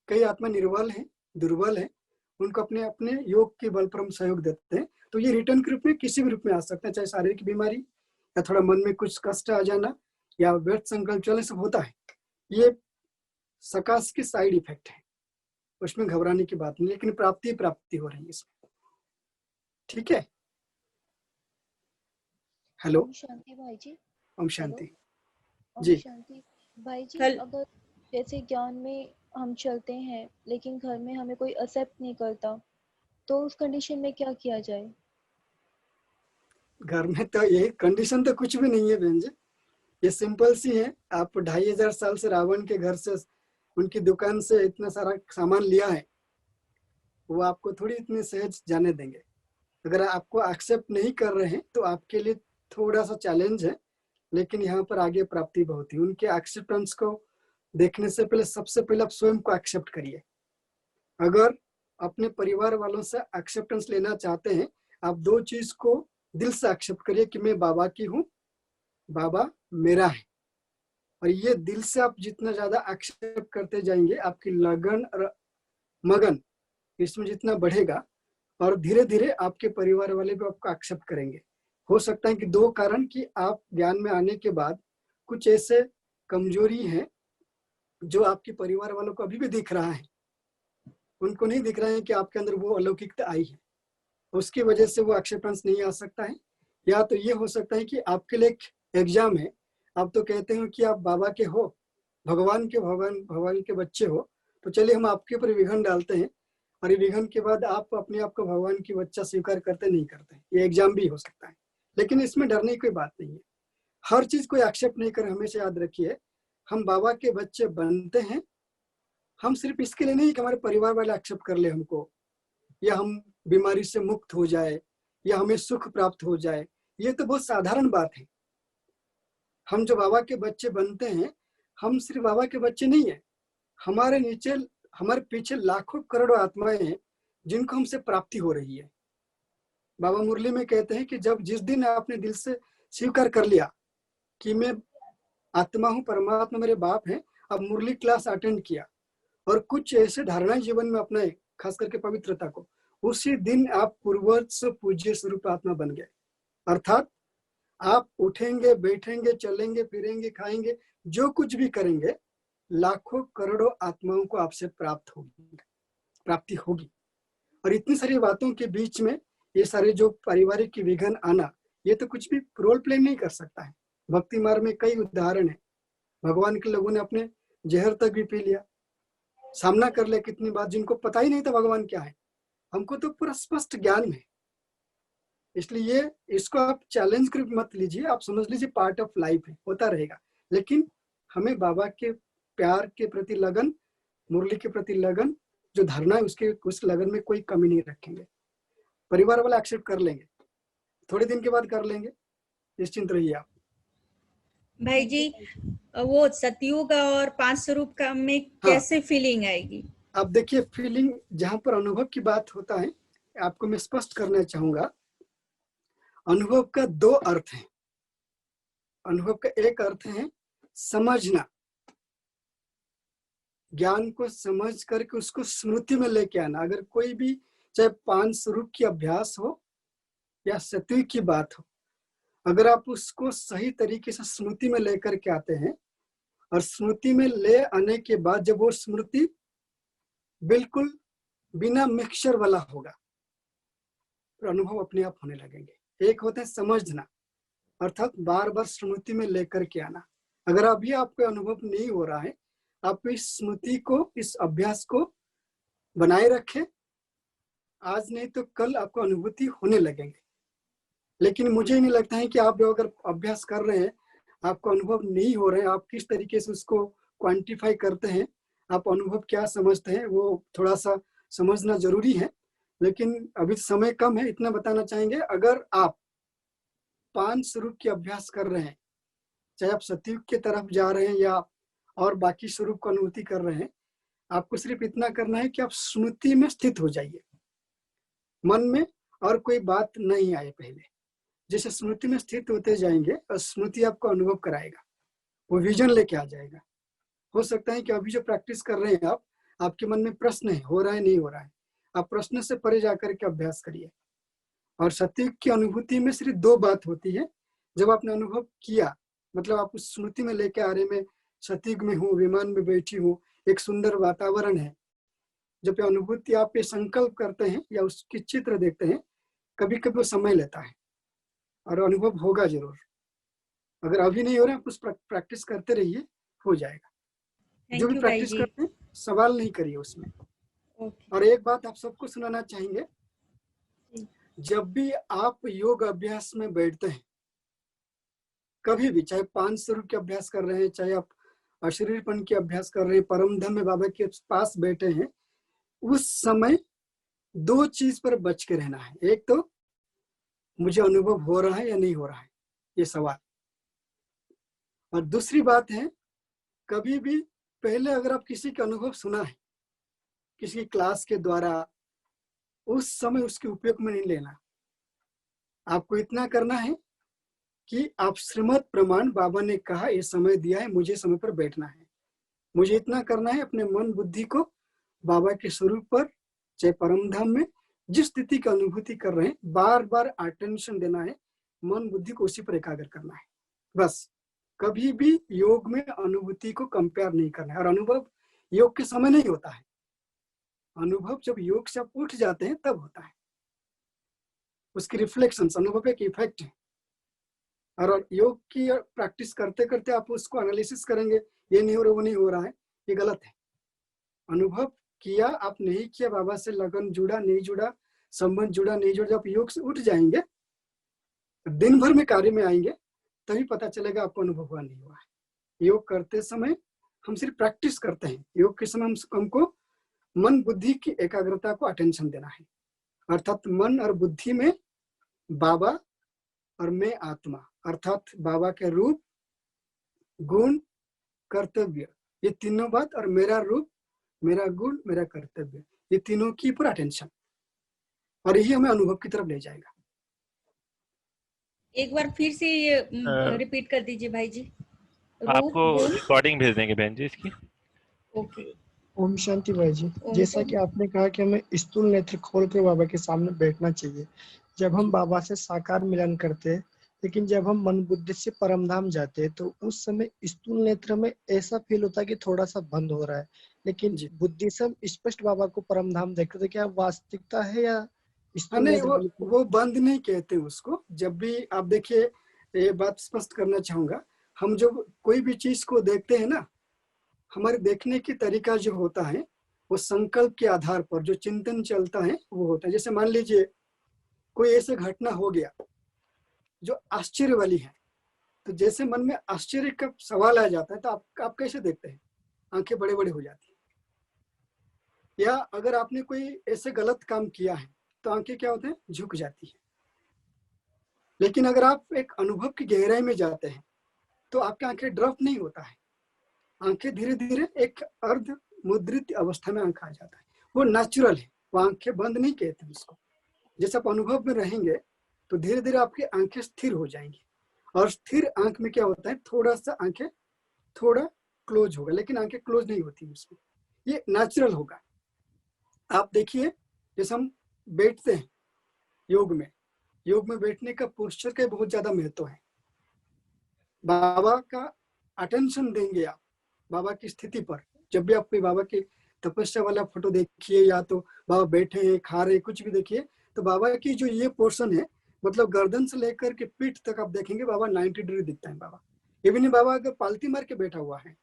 कई आत्मा निर्बल है, दुर्बल है, उनको अपने अपने योग के बल पर हम सहयोग देते हैं, तो ये रिटर्न के रूप में किसी भी रूप में आ सकता है, चाहे शारीरिक बीमारी या थोड़ा मन में कुछ कष्ट आ जाना या व्यर्थ संकल्प चलने, सब होता है। ये सकाश के साइड इफेक्ट है, उसमें घबराने की बात नहीं, लेकिन प्राप्ति हो रही है इसमें। ठीक है, हेलो। ओम शांति भाई जी। ओम शांति ओम जी। शांति भाई जी। कल अगर जैसे ज्ञान में हम चलते हैं लेकिन घर में हमें कोई एक्सेप्ट नहीं करता, तो उस कंडीशन में क्या किया जाए? घर में तो ये कंडीशन तो कुछ भी नहीं है बहन जी, ये सिंपल सी है। आप 2500 साल से रावण के घर से, उनकी दुकान से इतना सारा सामान लिया है, वो आपको थोड़ी इतनी सहज जाने देंगे। अगर आपको एक्सेप्ट नहीं कर रहे हैं तो आपके लिए थोड़ा सा चैलेंज है, लेकिन यहाँ पर आगे प्राप्ति बहुत ही। उनके एक्सेप्टेंस को देखने से पहले सबसे पहले आप स्वयं को एक्सेप्ट करिए। अगर अपने परिवार वालों से एक्सेप्टेंस लेना चाहते हैं, आप 2 चीज को दिल से एक्सेप्ट करिए कि मैं बाबा की हूँ, बाबा मेरा है। और ये दिल से आप जितना ज्यादा एक्सेप्ट करते जाएंगे, आपकी लगन और मगन इसमें जितना बढ़ेगा, और धीरे धीरे आपके परिवार वाले भी आपको एक्सेप्ट करेंगे। हो सकता है कि 2 कारण कि आप ज्ञान में आने के बाद कुछ ऐसे कमजोरी है जो आपके परिवार वालों को अभी भी दिख रहा है, उनको नहीं दिख रहा है कि आपके अंदर वो अलौकिकता आई है, उसकी वजह से वो एक्सेप्टेंस नहीं आ सकता है। या तो ये हो सकता है कि आपके लिए एक एग्जाम है, आप तो कहते हो कि आप बाबा के हो, भगवान के बच्चे हो, तो चलिए हम आपके ऊपर विघन डालते हैं, और ये विघन के बाद आप अपने आप को भगवान की बच्चा स्वीकार करते नहीं करते। ये एग्जाम भी हो सकता है, लेकिन इसमें डरने की कोई बात नहीं है। हर चीज को एक्सेप्ट नहीं कर, हमेशा याद रखिए हम बाबा के बच्चे बनते हैं। हम सिर्फ इसके लिए नहीं कि हमारे परिवार वाले एक्सेप्ट कर ले हमको, या हम बीमारी से मुक्त हो जाए, या हमें सुख प्राप्त हो जाए। ये तो बहुत साधारण बात है। हम जो बाबा के बच्चे बनते हैं, हम सिर्फ बाबा के बच्चे नहीं है, हमारे नीचे, हमारे पीछे लाखों करोड़ों आत्माएं हैं जिनको हमसे प्राप्ति हो रही है। बाबा मुरली में कहते हैं कि जब जिस दिन आपने दिल से स्वीकार कर लिया कि मैं आत्मा हूँ, परमात्मा मेरे बाप हैं, अब मुरली क्लास अटेंड किया और कुछ ऐसे धारणाएं जीवन में अपनाए, खास करके पवित्रता को, उसी दिन आप पूर्वज से पूज्य स्वरूप आत्मा बन गए। अर्थात आप उठेंगे, बैठेंगे, चलेंगे, फिरेंगे, खाएंगे, जो कुछ भी करेंगे, लाखों करोड़ों आत्माओं को आपसे प्राप्ति होगी। और इतनी सारी बातों के बीच में ये सारे जो पारिवारिक की विघन आना, ये तो कुछ भी रोल प्ले नहीं कर सकता है। भक्ति मार्ग में कई उदाहरण है, भगवान के लोगों ने अपने जहर तक भी पी लिया, सामना कर लिया कितनी बात, जिनको पता ही नहीं था भगवान क्या है। हमको तो पूरा स्पष्ट ज्ञान है, इसलिए इसको आप चैलेंज कर मत लीजिए, आप समझ लीजिए पार्ट ऑफ लाइफ है, होता रहेगा। लेकिन हमें बाबा के प्यार के प्रति लगन, मुरली के प्रति लगन, जो धारणा है उसके उस लगन में कोई कमी नहीं रखेंगे। परिवार वाला एक्सेप्ट कर लेंगे, थोड़े दिन के बाद कर लेंगे, निश्चिंत रहिए आप। भाई जी, वो सतयुग और 5 स्वरूप का में कैसे फीलिंग आएगी? आप देखिए, फीलिंग जहां पर अनुभव की बात होता है, आपको मैं स्पष्ट करना चाहूंगा, अनुभव का 2 अर्थ हैं। अनुभव का एक अर्थ है समझना, ज्ञान को समझ करके उसको स्मृति में लेके आना। अगर कोई भी, चाहे 5 स्वरूप की अभ्यास हो या सतयुग की बात हो, अगर आप उसको सही तरीके से स्मृति में लेकर के आते हैं, और स्मृति में ले आने के बाद जब वो स्मृति बिल्कुल बिना मिक्सचर वाला होगा, तो अनुभव अपने आप होने लगेंगे। एक होता है समझना, अर्थात बार बार स्मृति में लेकर के आना। अगर अभी आपको अनुभव नहीं हो रहा है, आप इस स्मृति को, इस अभ्यास को बनाए रखें। आज नहीं तो कल आपको अनुभूति होने लगेंगे। लेकिन मुझे नहीं लगता है कि आप अगर अभ्यास कर रहे हैं, आपको अनुभव नहीं हो रहे हैं, आप किस तरीके से उसको क्वांटिफाई करते हैं, आप अनुभव क्या समझते हैं, वो थोड़ा सा समझना जरूरी है। लेकिन अभी समय कम है, इतना बताना चाहेंगे, अगर आप 5 स्वरूप के अभ्यास कर रहे हैं, चाहे आप सतयुग की तरफ जा रहे हैं या और बाकी स्वरूप को अनुभूति कर रहे हैं, आपको सिर्फ इतना करना है कि आप स्मृति में स्थित हो जाइए, मन में और कोई बात नहीं आए पहले। जैसे स्मृति में स्थित होते जाएंगे और स्मृति आपको अनुभव कराएगा, वो विजन लेके आ जाएगा। हो सकता है कि अभी जो प्रैक्टिस कर रहे हैं आप, आपके मन में प्रश्न है, हो रहा है नहीं हो रहा है, आप प्रश्न से परे जाकर के अभ्यास करिए। और सतयुग की अनुभूति में सिर्फ 2 बात होती है। जब आपने अनुभव किया, मतलब आप उस स्मृति में लेके आ रहे, में सतयुग में हूँ, विमान में बैठी हूँ, एक सुंदर वातावरण है। जब ये अनुभूति आप ये संकल्प करते हैं या उसकी चित्र देखते हैं, कभी कभी वो समय लेता है और अनुभव होगा जरूर। अगर अभी नहीं हो रहा है, आप उस प्रैक्टिस करते रहिए, हो जाएगा। जो भी प्रैक्टिस करते हैं, सवाल नहीं करिए उसमें। और एक बात आप सबको सुनाना चाहेंगे, जब भी आप योग अभ्यास में बैठते हैं, कभी भी, चाहे 5 स्वरूप के अभ्यास कर रहे हैं, चाहे आप अशरीरपन के अभ्यास कर रहे हैं, परम धाम में बाबा के पास बैठे हैं, उस समय 2 चीज पर बच के रहना है। एक तो मुझे अनुभव हो रहा है या नहीं हो रहा है, ये सवाल। और दूसरी बात है, कभी भी पहले अगर आप किसी का अनुभव सुना है किसी क्लास के द्वारा, उस समय उसके उपयोग में नहीं लेना। आपको इतना करना है कि आप श्रीमद् प्रमाण, बाबा ने कहा, ये समय दिया है, मुझे समय पर बैठना है, मुझे इतना करना है, अपने मन बुद्धि को बाबा के स्वरूप पर, चाहे परम धाम में जिस स्थिति की अनुभूति कर रहे हैं, बार बार अटेंशन देना है, मन बुद्धि को उसी पर एकाग्र करना है, बस। कभी भी योग में अनुभूति को कंपेयर नहीं करना है। और अनुभव योग के समय नहीं होता है, अनुभव जब योग से आप उठ जाते हैं तब होता है। उसकी रिफ्लेक्शंस, अनुभव एक इफेक्ट है। और योग की प्रैक्टिस करते करते आप उसको एनालिसिस करेंगे, ये नहीं हो रहा, वो नहीं हो रहा है, ये गलत है। अनुभव किया, आप नहीं किया, बाबा से लगन जुड़ा नहीं जुड़ा, संबंध जुड़ा नहीं जुड़ा, जब योग से उठ जाएंगे, दिन भर में कार्य में आएंगे, तभी पता चलेगा आपको अनुभव हुआ नहीं हुआ है। योग करते समय हम सिर्फ प्रैक्टिस करते हैं, योग के समय हमको मन बुद्धि की एकाग्रता को अटेंशन देना है। अर्थात मन और बुद्धि में बाबा और मैं आत्मा, अर्थात बाबा के रूप, गुण, कर्तव्य, ये तीनों बात, और मेरा रूप, मेरा गुण, मेरा कर्तव्य, ये तीनों की पूरा अटेंशन, और यही हमें अनुभव की तरफ ले जाएगा। एक बार फिर से ये रिपीट कर दीजिए भाई जी। आपको रिकॉर्डिंग भेज देंगे बहन जी इसकी। ओके। ओम शांति भाई जी, जैसा कि आपने कहा कि हमें स्थूल नेत्र खोल कर बाबा के सामने बैठना चाहिए जब हम बाबा से साकार मिलन करते हैं, लेकिन जब हम मन बुद्धि से परमधाम जाते हैं तो उस समय स्थूल नेत्र में ऐसा फील होता है कि थोड़ा सा बंद हो रहा है, लेकिन बुद्धि से हम स्पष्ट बाबा को परमधाम देखते, तो क्या वास्तविकता है या नहीं, वो बंद नहीं कहते उसको। जब भी आप देखिए, ये बात स्पष्ट करना चाहूंगा, हम जब कोई भी चीज को देखते हैं ना, हमारे देखने की तरीका जो होता है वो संकल्प के आधार पर जो चिंतन चलता है वो होता है। जैसे मान लीजिए कोई ऐसे घटना हो गया जो आश्चर्य वाली है, तो जैसे मन में आश्चर्य का सवाल आ जाता है तो आप कैसे देखते हैं, आंखें बड़े बड़े हो जाती है। या अगर आपने कोई ऐसे गलत काम किया है तो आंखें क्या होते हैं, झुक जाती है। लेकिन अगर आप एक अनुभव की गहराई में जाते हैं तो आपकी आंखें ड्रॉप नहीं होता है, आंखें धीरे धीरे एक अर्ध मुद्रित अवस्था में आंख आ जाता है, वो नेचुरल है, वो आंखें बंद नहीं कहते उसको। जैसे आप अनुभव में रहेंगे तो धीरे धीरे आपकी आंखें स्थिर हो जाएंगी, और स्थिर आंख में क्या होता है, थोड़ा सा आंखें थोड़ा क्लोज होगा, लेकिन आंखें क्लोज नहीं होती उसमें, ये नेचुरल होगा। आप देखिए, जैसे हम बैठते हैं योग में योग में बैठने का पोस्चर का बहुत ज्यादा महत्व है। बाबा का अटेंशन देंगे आप बाबा की स्थिति पर। जब भी आप कोई बाबा की तपस्या वाला फोटो देखिए या तो बाबा बैठे हैं, खा रहे, कुछ भी देखिए, तो बाबा की जो ये पोर्शन है, मतलब गर्दन से लेकर के पीठ तक आप देखेंगे बाबा 90 डिग्री दिखता है बाबा। इवन बाबा अगर पालती मार के बैठा हुआ है,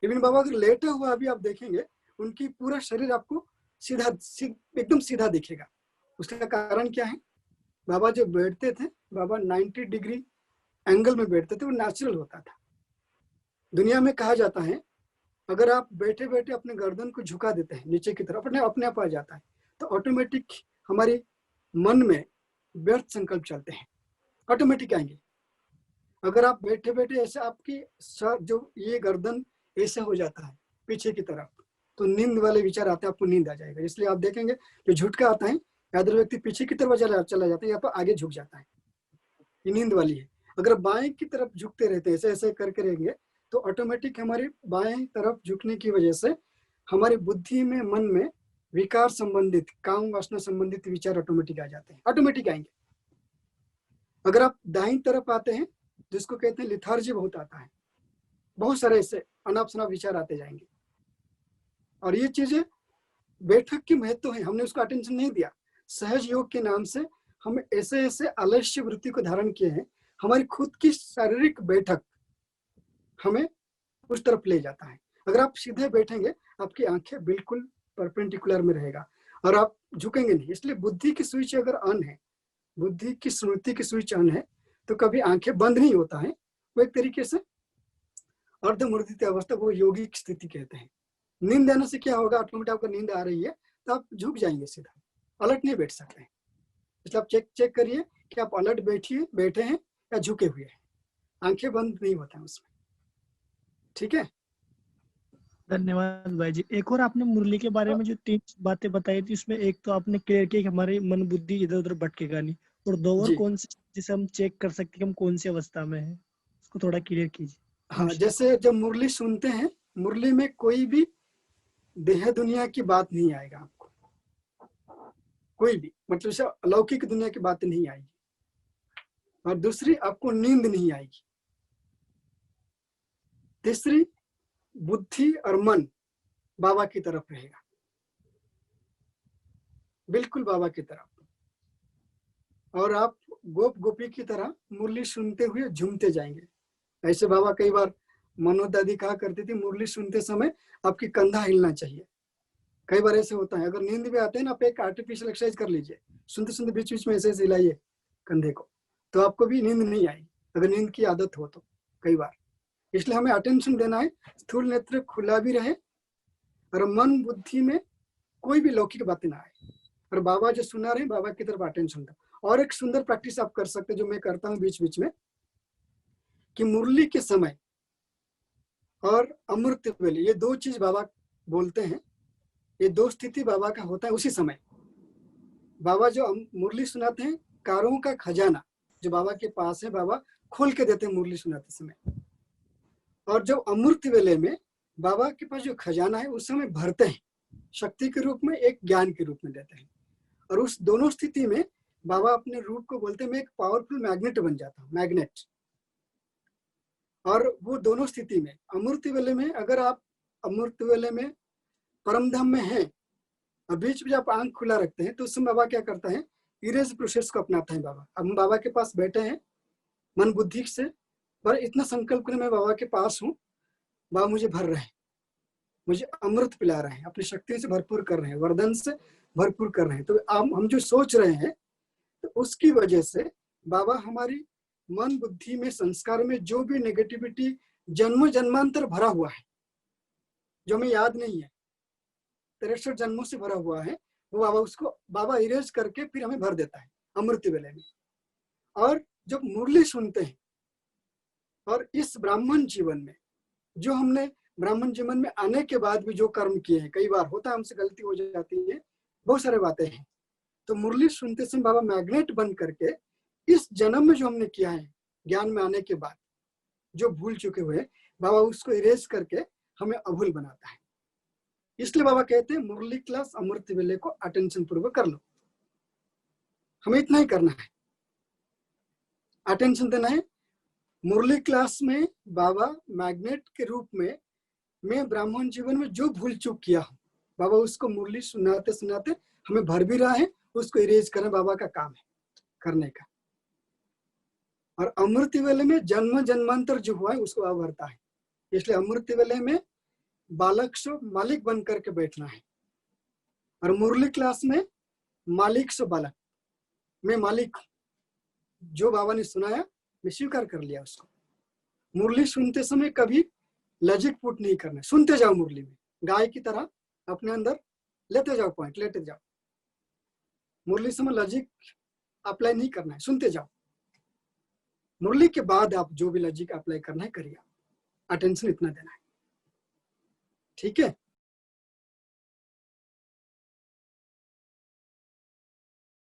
इवन बाबा अगर लेटा हुआ अभी आप देखेंगे, उनकी पूरा शरीर आपको सीधा एकदम सीधा दिखेगा। उसका कारण क्या है? बाबा जब बैठते थे, बाबा 90 डिग्री एंगल में बैठते थे, वो नेचुरल होता था। दुनिया में कहा जाता है अगर आप बैठे बैठे अपने गर्दन को झुका देते हैं नीचे की तरफ, अपने आप आ जाता है, तो ऑटोमेटिक हमारे मन में व्यर्थ संकल्प चलते हैं, ऑटोमेटिक आएंगे। अगर आप बैठे बैठे ऐसे आपकी जो ये गर्दन ऐसे हो जाता है पीछे की तरफ, तो नींद वाले विचार आते हैं, आपको नींद आ जाएगा। इसलिए आप देखेंगे जो झुटका आता है, अदर व्यक्ति पीछे की तरफ चला जाता है, यहाँ पर आगे झुक जाता है, ये नींद वाली है। अगर बाएं की तरफ झुकते रहते हैं, ऐसे ऐसे करके रहेंगे, तो ऑटोमेटिक हमारी बाएं तरफ झुकने की वजह से हमारी बुद्धि में, मन में विकार संबंधित, काम वासना संबंधित विचार ऑटोमेटिक आ जाते हैं, ऑटोमेटिक आएंगे। अगर आप दाईं तरफ आते हैं, जिसको कहते हैं लिथार्जी बहुत आता है, बहुत सारे ऐसे अनाप शनाप विचार आते जाएंगे। और ये चीजें बैठक की महत्व है, हमने उसको अटेंशन नहीं दिया। सहज योग के नाम से हम ऐसे ऐसे आलस्य वृत्ति को धारण किए हैं, हमारी खुद की शारीरिक बैठक हमें उस तरफ ले जाता है। अगर आप सीधे बैठेंगे, आपकी आंखें बिल्कुल परपेंडिकुलर में रहेगा और आप झुकेंगे नहीं। इसलिए बुद्धि की स्विच अगर ऑन है, बुद्धि की स्मृति की स्विच ऑन है, तो कभी आंखें बंद नहीं होता है। वो एक तरीके से अर्धमुर्दित अवस्था, वो योगिक स्थिति कहते हैं। नींद आने से क्या होगा, ऑटोमेटिक आपको नींद आ रही है तो आप झुक जाएंगे सीधा, अलर्ट नहीं बैठ सकते हैं। इसलिए आप चेक करिए कि आप अलर्ट बैठे हैं या झुके हुए हैं, आंखें बंद नहीं होता है उसमें। ठीक है, धन्यवाद भाई जी। एक और आपने मुरली के बारे में जो 3 बातें बताई थी, उसमें एक तो आपने क्लियर किया कि हमारी मन बुद्धि इधर उधर भटकेगा नहीं, और 2 और कौन सी जिसे हम चेक कर सकते हैं कि हम कौन सी अवस्था में हैं, उसको थोड़ा क्लियर कीजिए। हाँ, जैसे जब मुरली सुनते हैं, मुरली में कोई भी देह दुनिया की बात नहीं आएगा आपको, कोई भी, मतलब से अलौकिक दुनिया की बात नहीं आएगी। और दूसरी, आपको नींद नहीं आएगी। तीसरी, बुद्धि और मन बाबा की तरफ रहेगा, बिल्कुल बाबा की तरफ। और आप गोप गोपी की तरह मुरली सुनते हुए झूमते जाएंगे। ऐसे बाबा कई बार मनोज दादी कहा करती थी, मुरली सुनते समय आपकी कंधा हिलना चाहिए। कई बार ऐसे होता है, अगर नींद भी आते हैं ना, आप एक आर्टिफिशियल एक्सरसाइज कर लीजिए, सुनते सुनते बीच बीच में ऐसे ऐसे हिलाइए कंधे को, तो आपको भी नींद नहीं आएगी, अगर नींद की आदत हो तो कई बार। इसलिए हमें अटेंशन देना है, स्थूल नेत्र खुला भी रहे और मन बुद्धि में कोई भी लौकिक बातें ना आए, और बाबा जो सुना रहे बाबा की तरफ अटेंशन दो। और एक सुंदर प्रैक्टिस आप कर सकते हैं, जो मैं करता हूँ बीच बीच में, कि मुरली के समय और अमृत वेले, ये 2 चीज बाबा बोलते हैं, ये 2 स्थिति बाबा का होता है उसी समय। बाबा जो मुरली सुनाते हैं, कारों का खजाना जो बाबा के पास है, बाबा खोल के देते हैं मुरली सुनाते समय। और जब अमृत वेले में बाबा के पास जो खजाना है, उस समय भरते हैं, शक्ति के रूप में, एक ज्ञान के रूप में देते हैं। और उस दोनों स्थिति में बाबा अपने रूप को बोलते हैं, मैं एक पावरफुल मैग्नेट बन जाता हूँ, मैग्नेट। और वो दोनों स्थिति में, अमृत वेले में, अगर आप अमृत वेले में परमधाम में हैं और बीच में आप आंख खुला रखते हैं, तो उस समय बाबा क्या करता है, इरेज प्रोसेस को अपनाता है बाबा। अब हम बाबा के पास बैठे हैं मन बुद्धि से, पर इतना संकल्प करें मैं बाबा के पास हूँ, बाबा मुझे भर रहे हैं, मुझे अमृत पिला रहे हैं, अपनी शक्तियों से भरपूर कर रहे हैं, वरदान से भरपूर कर रहे हैं। तो हम जो सोच रहे हैं, तो उसकी वजह से बाबा हमारी मन बुद्धि में, संस्कार में जो भी नेगेटिविटी जन्म जन्मांतर भरा हुआ है, जो हमें याद नहीं है, 63 जन्मों से भरा हुआ है, वो बाबा उसको इरेज करके फिर हमें भर देता है अमृत वेले में। और जब मुरली सुनते हैं, और इस ब्राह्मण जीवन में, जो हमने ब्राह्मण जीवन में आने के बाद भी जो कर्म किए हैं, कई बार होता है हमसे गलती हो जाती है, बहुत सारे बातें हैं, तो मुरली सुनते समय बाबा मैग्नेट बन करके इस जन्म में जो हमने किया है, ज्ञान में आने के बाद जो भूल चुके हुए, बाबा उसको इरेज करके हमें अभूल बनाता है। इसलिए बाबा कहते हैं मुरली क्लास अमृत वेले को अटेंशन पूर्वक कर लो। हमें इतना ही करना है, अटेंशन देना है। मुरली क्लास में बाबा मैग्नेट के रूप में मैं ब्राह्मण जीवन में जो भूल चूक किया हूँ, बाबा उसको मुरली सुनाते सुनाते हमें भर भी रहा है, उसको इरेज करना बाबा का काम है करने का। और अमृत वेले में जन्म जन्मांतर जो हुआ है उसको बाबा भरता है। इसलिए अमृत वेले में बालक से मालिक बन करके बैठना है, और मुरली क्लास में मालिक से बालक, मैं मालिक हूं, जो बाबा ने सुनाया मैं स्वीकार कर लिया उसको। मुरली सुनते समय कभी लजिक पुट नहीं करना, सुनते जाओ मुरली में गाय की तरह अपने अंदर लेते जाओ, पॉइंट लेते जाओ। मुरली समय लजिक अप्लाई नहीं करना है, सुनते जाओ। मुरली के बाद आप जो भी लजिक अप्लाई करना है करिए, अटेंशन इतना देना है, ठीक है।